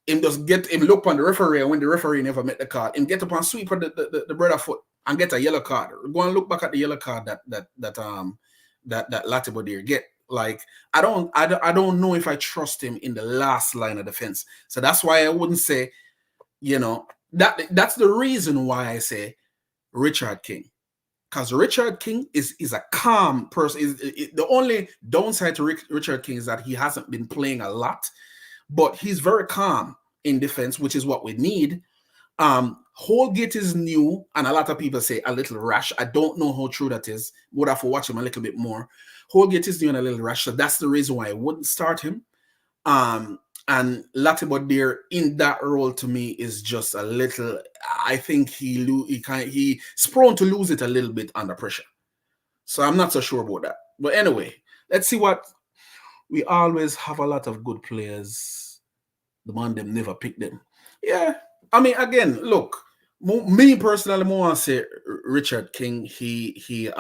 him just get him look on the referee, and when the referee never met the call, him get up and sweep the brother foot and get a yellow card. Go and look back at the yellow card that Latibeaudiere get. Like, I don't know if I trust him in the last line of defense. So that's why I wouldn't say, that's the reason why I say Richard King. Because Richard King is a calm person. The only downside to Richard King is that he hasn't been playing a lot. but he's very calm in defense, which is what we need. Holgate is new, and a lot of people say a little rash. I don't know how true that is. Would have to watch him a little bit more. Holgate is new and a little rash, so that's the reason why I wouldn't start him. And Latimer there in that role to me is just a little. I think he's prone to lose it a little bit under pressure. So I'm not so sure about that. But anyway, let's see what we always have a lot of good players. The man them never pick them. Yeah, I mean, again, look, me personally, I want to say Richard King. He's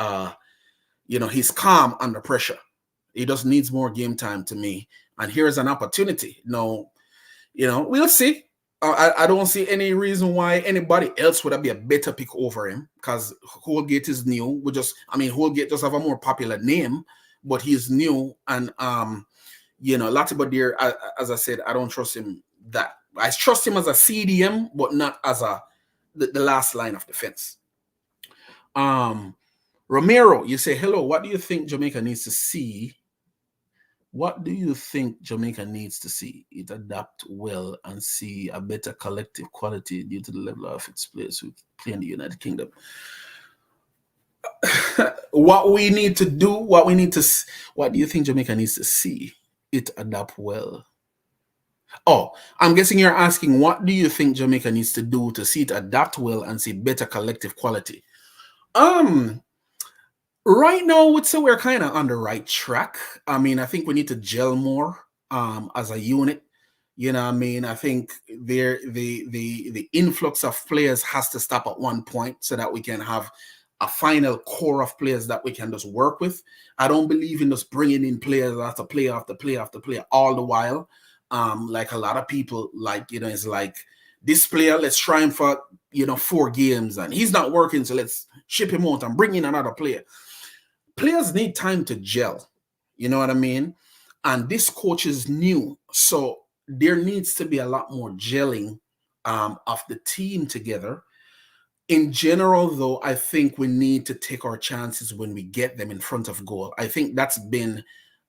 calm under pressure. He just needs more game time to me. And here's an opportunity. No, we'll see. I don't see any reason why anybody else would be a better pick over him because Holgate is new. Holgate just have a more popular name, but he's new. And, Latimer there, as I said, I don't trust him that. I trust him as a CDM, but not as the last line of defense. Romero, you say, hello, what do you think Jamaica needs to see? What do you think Jamaica needs to see? It adapt well and see a better collective quality due to the level of its players who play in the United Kingdom. What do you think Jamaica needs to see? It adapt well. Oh, I'm guessing you're asking, what do you think Jamaica needs to do to see it adapt well and see better collective quality? Right now, I would say we're kind of on the right track. I mean, I think we need to gel more as a unit. I think the influx of players has to stop at one point so that we can have a final core of players that we can just work with. I don't believe in just bringing in players after player after player after player all the while. Like a lot of people, it's like this player, let's try him for 4 games and he's not working, so let's ship him out and bring in another player. Players need time to gel, you know what I mean? And this coach is new, so there needs to be a lot more gelling of the team together. In general, though, I think we need to take our chances when we get them in front of goal. I think that's been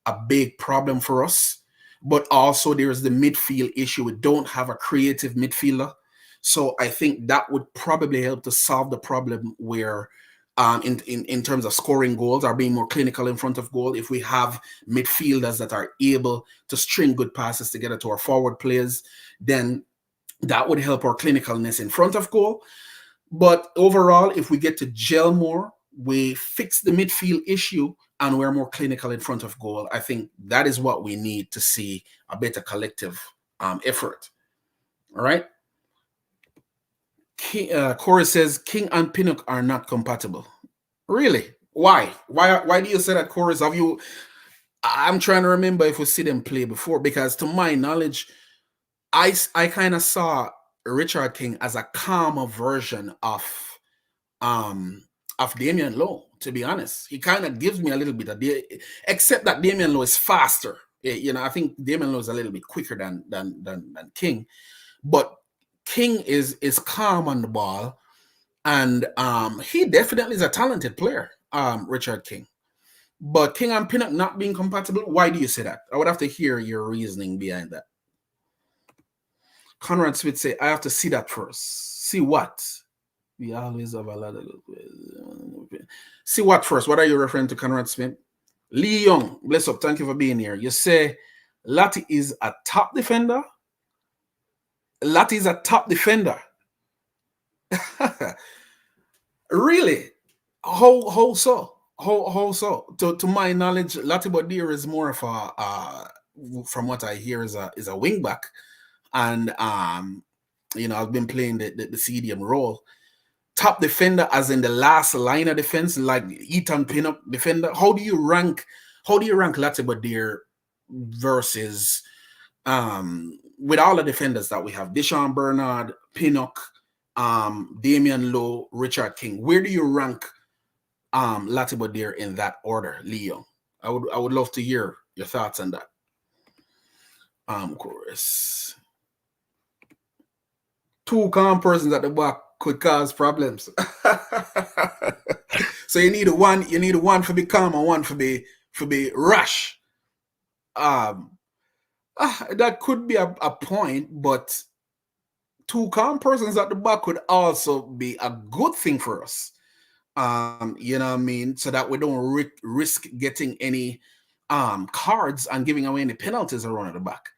a big problem for us. But also there's the midfield issue. We don't have a creative midfielder. So I think that would probably help to solve the problem where in terms of scoring goals or being more clinical in front of goal. If we have midfielders that are able to string good passes together to our forward players, then that would help our clinicalness in front of goal. But overall, if we get to gel more, we fix the midfield issue and we're more clinical in front of goal, I think that is what we need to see a better collective effort. All right. Corey says King and Pinnock are not compatible. Really? Why? Why do you say that, Corey? I'm trying to remember if we see them play before, because to my knowledge, I kind of saw Richard King as a calmer version of Damian Lowe, to be honest. He kind of gives me a little bit of except that Damian Lowe is faster. I think Damian Lowe is a little bit quicker than King, but King is calm on the ball, and he definitely is a talented player, Richard King. But King and Pinnock not being compatible, why do you say that? I would have to hear your reasoning behind that. Conrad Smith say, I have to see that first. See what? We always have a lot of... See what first? What are you referring to, Conrad Smith? Lee Young, bless up. Thank you for being here. You say Lati is a top defender? Lati is a top defender. Really? How so? How so? To my knowledge, Lati Badir is more of a from what I hear is a wing back, and I've been playing the CDM role. Top defender, as in the last line of defense, like Ethan Pinnock defender. How do you rank Lati Badir versus with all the defenders that we have? Deshaun Bernard, Pinnock, Damian Lowe, Richard King. Where do you rank Lati Badir in that order, Leo? I would love to hear your thoughts on that. Chorus. Two calm persons at the back could cause problems. So you need one for be calm and one for be rash. That could be a point, but two calm persons at the back could also be a good thing for us. You know what I mean? So that we don't risk getting any cards and giving away any penalties around at the back.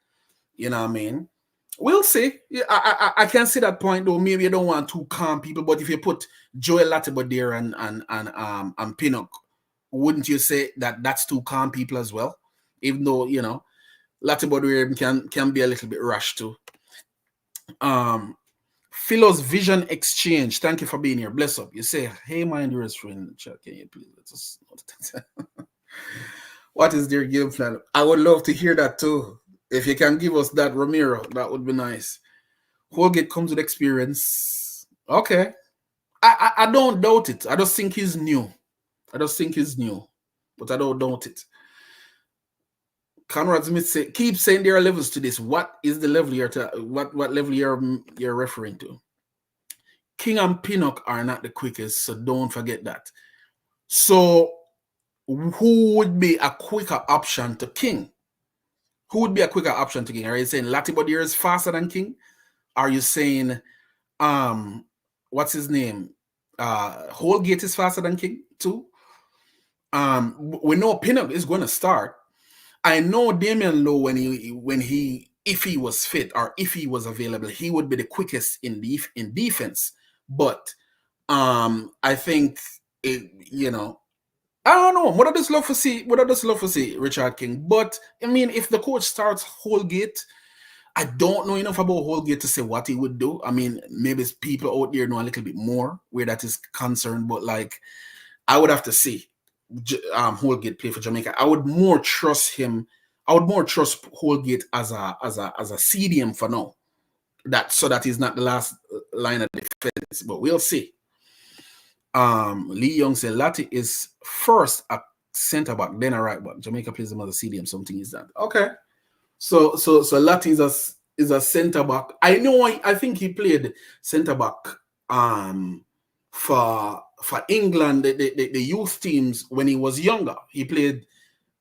You know what I mean? We'll see. Yeah, I can see that point though. Maybe you don't want two calm people, but if you put Joel Latimer there and Pinnock, wouldn't you say that that's two calm people as well? Even though Latimer can be a little bit rash too. Philo's Vision Exchange. Thank you for being here. Bless up. You say, hey, my Honduras friend. Can you please let us know? What is their game plan? I would love to hear that too. If you can give us that, Ramiro, that would be nice. Holgate comes with experience. Okay. I don't doubt it. I just think he's new. But I don't doubt it. Conrad Smith say, keep saying there are levels to this. What is the level what level you're referring to? King and Pinnock are not the quickest, so don't forget that. So who would be a quicker option to King? Who would be a quicker option to King? Are you saying Latibodier is faster than King? Are you saying what's his name? Holgate is faster than King too? We know Pinnock is going to start. I know Damian Lowe if he was fit or if he was available, he would be the quickest in defense. But I think I don't know. What I just love to see Richard King. But I mean, if the coach starts Holgate, I don't know enough about Holgate to say what he would do. I mean, maybe people out there know a little bit more where that is concerned. But like, I would have to see Holgate play for Jamaica. I would more trust him. I would more trust Holgate as a CDM for now. So that he's not the last line of defense. But we'll see. Lee Young said Lati is first a center back, then a right back. Jamaica plays him as a CDM. Something is that. Okay. So Lati is a center back. I know. I think he played center back for England, the youth teams when he was younger. He played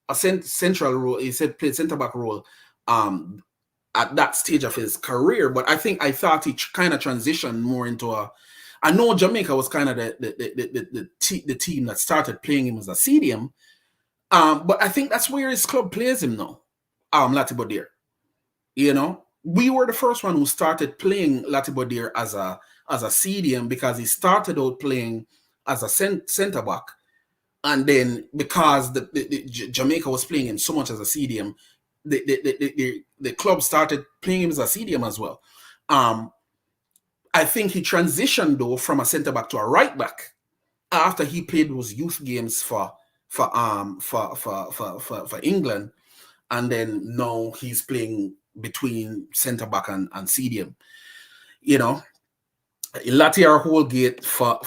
a central role. He played center back role at that stage of his career. But I thought he kind of transitioned more into a. I know Jamaica was kind of the team that started playing him as a CDM, but I think that's where his club plays him now. Latibodier. We were the first one who started playing Latibodier as a CDM because he started out playing as a center back, and then because the Jamaica was playing him so much as a CDM, the club started playing him as a CDM as well. I think he transitioned though from a center back to a right back after he played those youth games for England, and then now he's playing between center back and CDM. Lati or Holgate for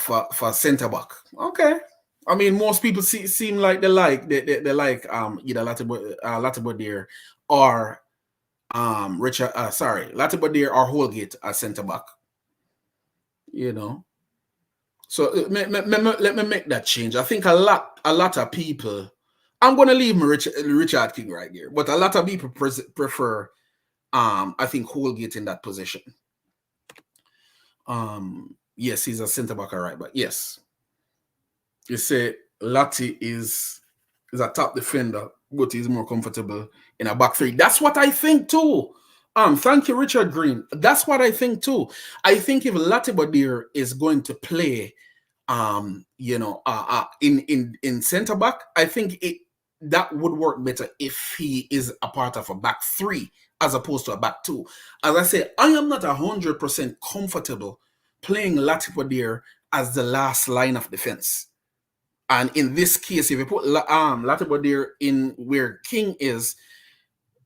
center back. Okay. I mean, most people seem like they like either Latibodier or Latibodier or Holgate as center back. So let me make that change. I think a lot of people. I'm gonna leave Richard King right here, but a lot of people prefer I think Holgate in that position. Yes, he's a center back, all right, but yes, you say Lati is a top defender, but he's more comfortable in a back three. That's what I think too. Thank you, Richard Green. That's what I think too. I think if Latibodier is going to play, in center back, I think that would work better if he is a part of a back three as opposed to a back two. As I say, I am not 100% comfortable playing Latibodier as the last line of defense. And in this case, if you put Latibodier in where King is,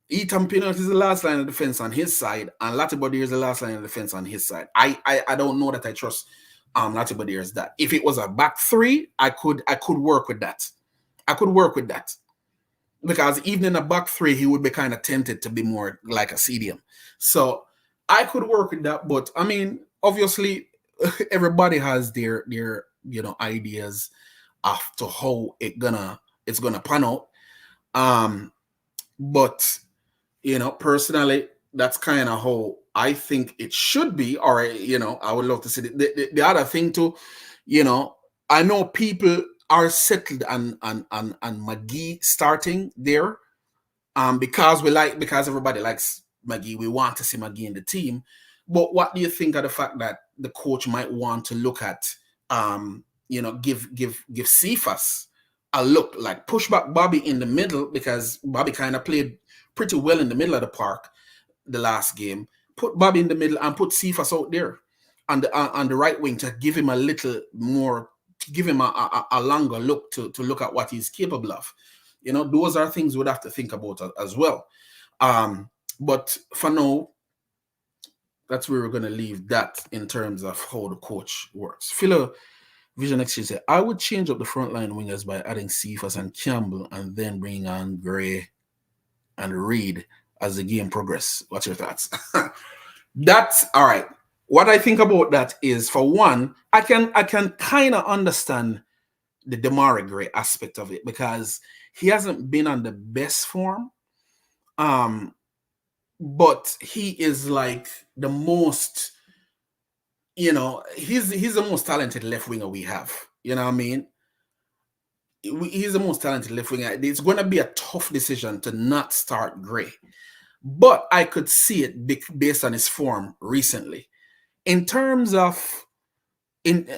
Ethan Pinnock is the last line of defense on his side, and Latibodier is the last line of defense on his side. I don't know that I trust Latibodier as that. If it was a back three, I could work with that. Because even in a back three, he would be kind of tempted to be more like a CDM. So I could work with that. But I mean, obviously, everybody has their ideas of to how it's gonna pan out. But Personally, that's kind of how I think it should be. Or, I would love to see the other thing too, you know, I know people are settled on McGee starting there. Because everybody likes McGee, we want to see McGee in the team. But what do you think of the fact that the coach might want to look at, give Cephas a look, like push back Bobby in the middle, because Bobby kind of played pretty well in the middle of the park the last game. Put Bobby in the middle and put Cephas out there on the right wing to give him a little more, give him a longer look to look at what he's capable of. Those are things we'd have to think about as well. But for now, that's where we're going to leave that in terms of how the coach works. Philo Vision Exchange said, I would change up the frontline wingers by adding Cephas and Campbell and then bring on Gray and Reed as the game progresses. What's your thoughts? That's all right. What I think about that is, for one, I can kind of understand the Demarai Gray aspect of it, because he hasn't been on the best form. But he is like the most, he's the most talented left winger we have. You know what I mean? He's the most talented left winger. It's going to be a tough decision to not start Gray. But I could see it based on his form recently. In terms of in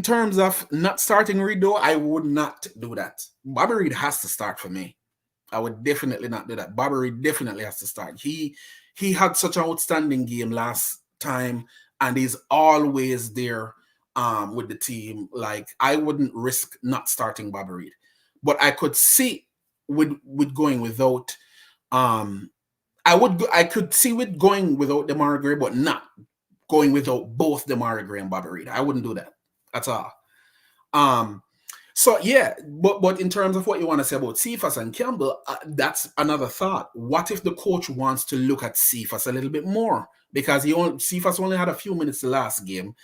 terms of not starting Reed, though, I would not do that. Bobby Reed has to start for me. I would definitely not do that. Bobby Reed definitely has to start. He had such an outstanding game last time, and he's always there with the team. Like, I wouldn't risk not starting Bobby Reed. But I could see with going without I could see with going without Demarai Gray, but not going without both Demarai Gray and Bobby Reed. I wouldn't do that at all. So yeah, but in terms of what you want to say about Cephas and Campbell, that's another thought. What if the coach wants to look at Cephas a little bit more, because Cephas only had a few minutes the last game,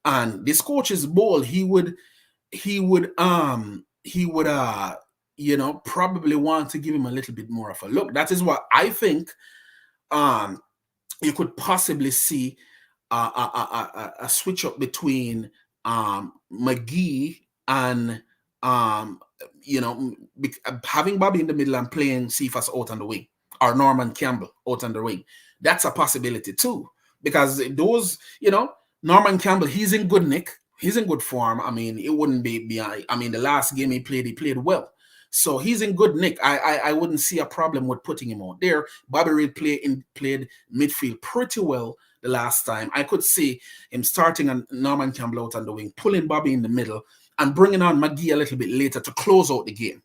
and this coach is bold. He would probably want to give him a little bit more of a look. That is what I think. You could possibly see a switch up between McGee and having Bobby in the middle and playing Cephas out on the wing, or Norman Campbell out on the wing. That's a possibility too, because those, Norman Campbell, he's in good nick. He's in good form. I mean, it wouldn't be behind. I mean, the last game he played well. So he's in good nick. I wouldn't see a problem with putting him out there. Bobby Reed played midfield pretty well the last time. I could see him starting on Norman Campbell out on the wing, pulling Bobby in the middle, and bringing on McGee a little bit later to close out the game.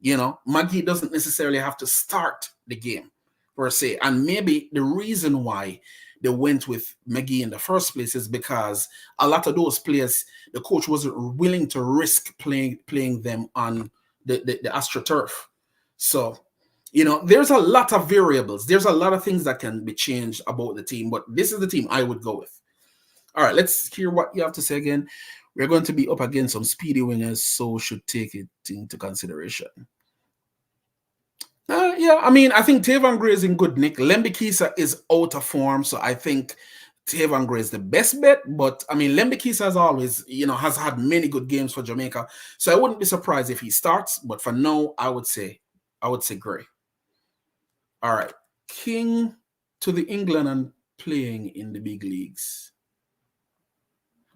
McGee doesn't necessarily have to start the game, per se. And maybe the reason why they went with McGee in the first place is because a lot of those players, the coach wasn't willing to risk playing them on the AstroTurf. So, there's a lot of variables. There's a lot of things that can be changed about the team, but this is the team I would go with. All right, let's hear what you have to say again. We're going to be up against some speedy wingers, so should take it into consideration. Yeah, I mean, I think Tavon Gray is in good nick. Lembikisa is out of form, so I think Tavon Gray is the best bet. But I mean, Lembikisa has always, has had many good games for Jamaica, so I wouldn't be surprised if he starts. But for now, I would say Gray. All right, King to the England and playing in the big leagues.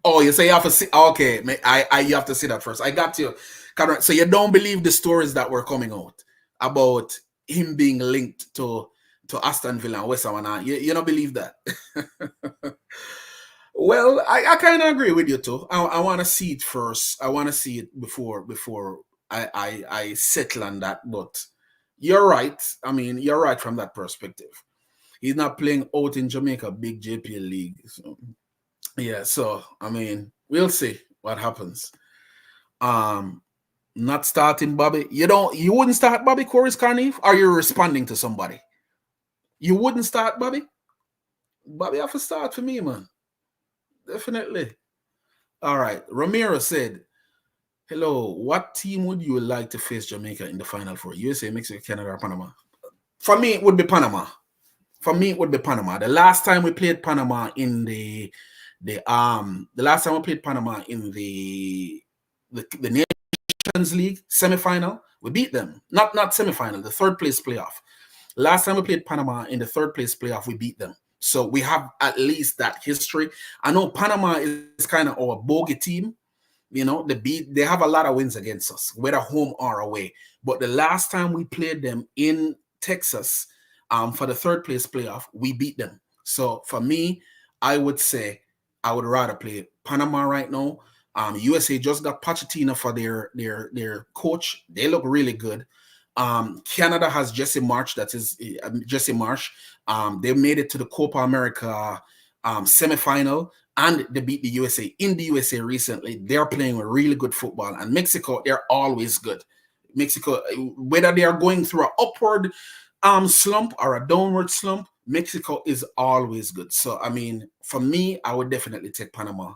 Oh, you say you have to see? Okay, you have to see that first. I got you. So you don't believe the stories that were coming out about him being linked to Aston Villa and West Ham? You don't believe that? Well, I kind of agree with you too. I want to see it first. I want to see it before I settle on that. But you're right. I mean, you're right from that perspective. He's not playing out in Jamaica, big JPL league. So, yeah, so I mean, we'll see what happens. Not starting Bobby. You wouldn't start Bobby Corey's Carneve? Are you responding to somebody? You wouldn't start Bobby? Bobby have to start for me, man. Definitely. All right. Ramiro said, hello, what team would you like to face Jamaica in the final for? USA, Mexico, Canada, or Panama? For me, it would be Panama. For me, it would be Panama. The last time we played Panama in the last time we played Panama in the Nations League semi-final, we beat them. Not semi-final, the third place playoff. Last time we played Panama in the third place playoff, we beat them. So we have at least that history. I know Panama is kind of our bogey team. You know, they have a lot of wins against us, whether home or away. But the last time we played them in Texas, for the third place playoff, we beat them. So for me, I would say I would rather play Panama right now. USA just got Pochettino for their coach. They look really good. Canada has Jesse March. That is Jesse Marsh. They made it to the Copa America semifinal, and they beat the USA in the USA recently. They're playing really good football. And Mexico, they're always good. Mexico, whether they are going through an upward slump or a downward slump, Mexico is always good. So I mean, for me, I would definitely take Panama,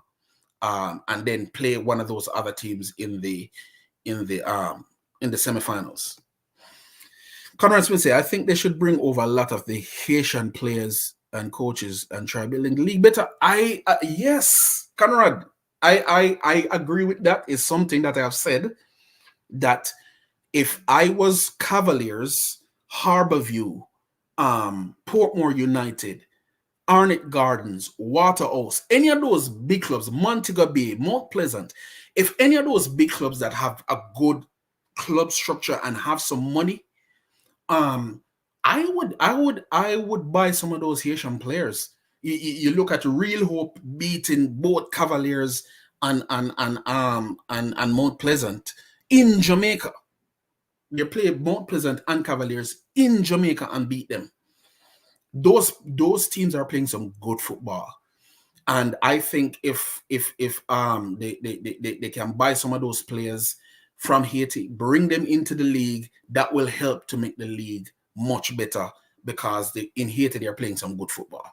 and then play one of those other teams in the semifinals. Conrad Smith say, I think they should bring over a lot of the Haitian players and coaches and try building the league better. Yes, Conrad, I agree with that. It's something that I have said, that if I was Cavaliers, Harborview, Portmore United, Arnett Gardens, Waterhouse, any of those big clubs, Montego Bay, Mount Pleasant, if any of those big clubs that have a good club structure and have some money, I would buy some of those Haitian players. You look at Real Hope beating both Cavaliers and Mount Pleasant in Jamaica. They play Mount Pleasant and Cavaliers in Jamaica and beat them. Those teams are playing some good football, and I think if they can buy some of those players from Haiti, bring them into the league, that will help to make the league much better, because in Haiti they're playing some good football.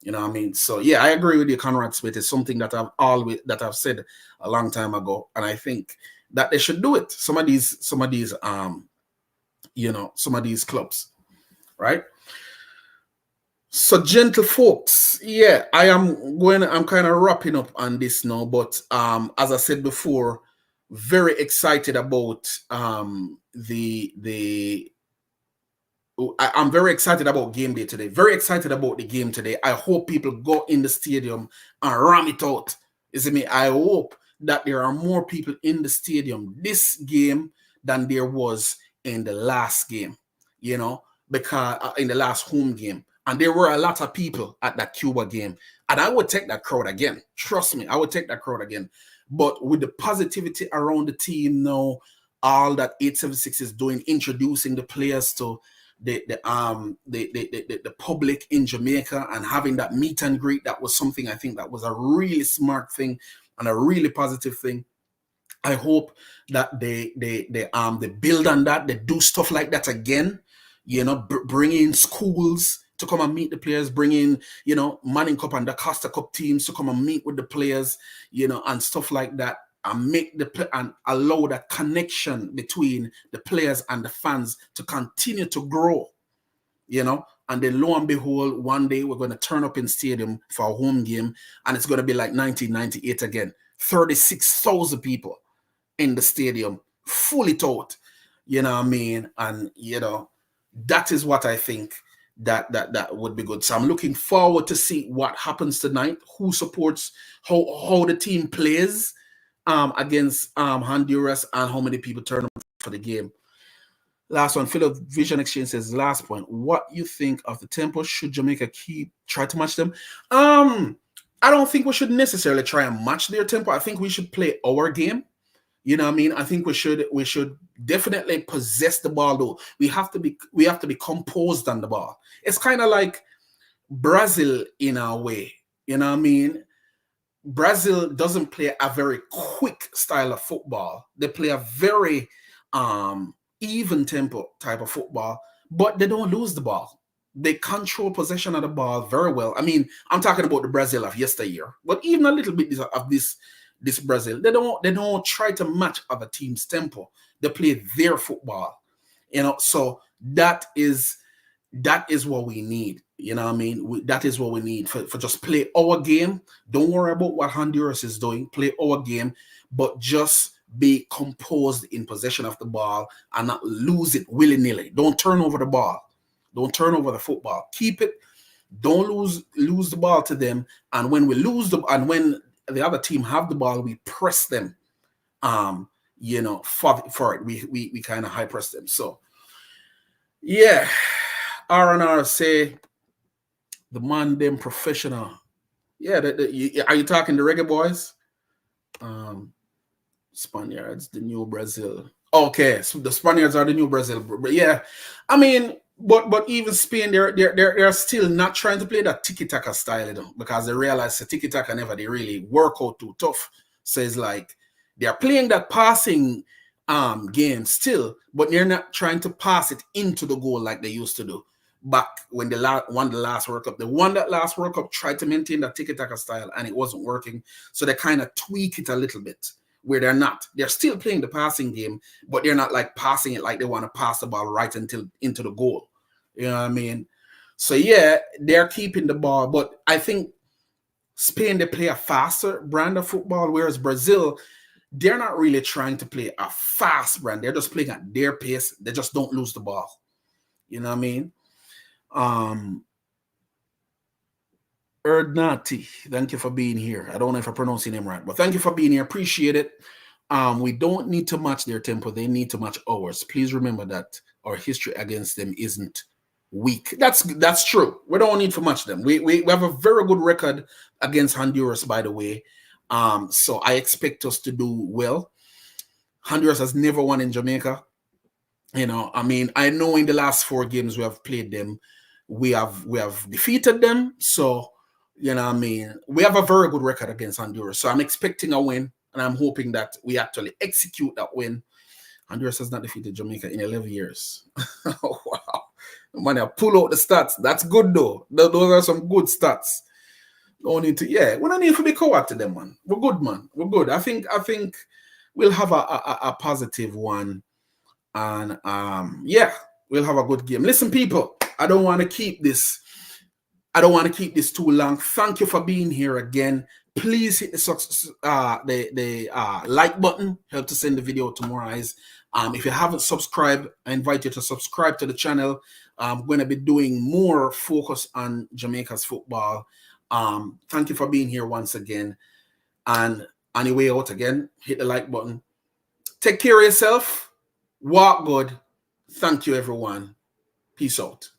You know what I mean? So yeah, I agree with you, Conrad Smith. It's something that I've said a long time ago, and I think that they should do it. Some of these clubs, right? So, gentle folks, yeah, I'm kind of wrapping up on this now, but as I said before, very excited about I'm very excited about game day today. Very excited about the game today. I hope people go in the stadium and ram it out. You see me? I hope that there are more people in the stadium this game than there was in the last game, because in the last home game. And there were a lot of people at that Cuba game. And I would take that crowd again. Trust me, I would take that crowd again. But with the positivity around the team now, all that 876 is doing, introducing the players to the public in Jamaica and having that meet and greet, that was something I think that was a really smart thing and a really positive thing. I hope that they build on that. They do stuff like that again. Bring in schools to come and meet the players, bring in, Manning Cup and the Costa Cup teams to come and meet with the players, and stuff like that, and and allow that connection between the players and the fans to continue to grow, and then lo and behold, one day we're going to turn up in stadium for a home game, and it's going to be like 1998 again, 36,000 people in the stadium, fully taught, you know what I mean? And, that is what I think that would be good. So I'm looking forward to see what happens tonight, who supports, how the team plays against Honduras, and how many people turn up for the game. Last one, Philip Vision Exchange says, last point, what you think of the tempo? Should Jamaica try to match them? I don't think we should necessarily try and match their tempo. I think we should play our game. You know what I mean? I think we should definitely possess the ball, though. We have to be composed on the ball. It's kind of like Brazil in a way. You know what I mean? Brazil doesn't play a very quick style of football. They play a very even tempo type of football, but they don't lose the ball. They control possession of the ball very well. I mean, I'm talking about the Brazil of yesteryear, but even a little bit of this Brazil, they don't try to match other teams' tempo. They play their football, so that is That is what we need. You know what I mean? That is what we need for just play our game. Don't worry about what Honduras is doing. Play our game, but just be composed in possession of the ball and not lose it willy-nilly. Don't turn over the ball. Don't turn over the football. Keep it. Don't lose the ball to them. And when we lose and when the other team have the ball, we press them. You know, for it. We kind of high press them. So yeah. R&R say the man them professional. Yeah, are you talking the Reggae Boyz? Spaniards, the new Brazil. Okay, so the Spaniards are the new Brazil. But yeah, I mean, but even Spain, they're still not trying to play that tiki-taka style, you know, because they realize the tiki-taka never they really work out too tough. So it's like they're playing that passing game still, but they're not trying to pass it into the goal like they used to do back when they won the last World Cup. They won that last World Cup, tried to maintain that tiki-taka style, and it wasn't working. So they kind of tweak it a little bit where they're still playing the passing game, but they're not like passing it like they want to pass the ball right into the goal. You know what I mean? So yeah, they're keeping the ball, but I think Spain, they play a faster brand of football, whereas Brazil, they're not really trying to play a fast brand. They're just playing at their pace. They just don't lose the ball. You know what I mean? Erdnati, thank you for being here. I don't know if I'm pronouncing him right, but thank you for being here. Appreciate it. We don't need to match their tempo. They need to match ours. Please remember that our history against them isn't weak. That's true. We don't need to match them. We have a very good record against Honduras, by the way. So I expect us to do well. Honduras has never won in Jamaica. You know, I mean, I know in the last 4 games we have played them, we have defeated them. So, you know what I mean? We have a very good record against Honduras. So I'm expecting a win, and I'm hoping that we actually execute that win. Honduras has not defeated Jamaica in 11 years. Oh, wow. Man, I pull out the stats. That's good, though. Those are some good stats. Don't need to, yeah. We don't need to be coward to them, man. We're good, man. We're good. I think we'll have a positive one. And yeah, we'll have a good game. Listen, people, I don't want to keep this too long. Thank you for being here again. Please hit the like button. Help to send the video to more eyes. If you haven't subscribed, I invite you to subscribe to the channel. I'm going to be doing more focus on Jamaica's football. Thank you for being here once again. And on your way out again, hit the like button. Take care of yourself. Walk good. Thank you, everyone. Peace out.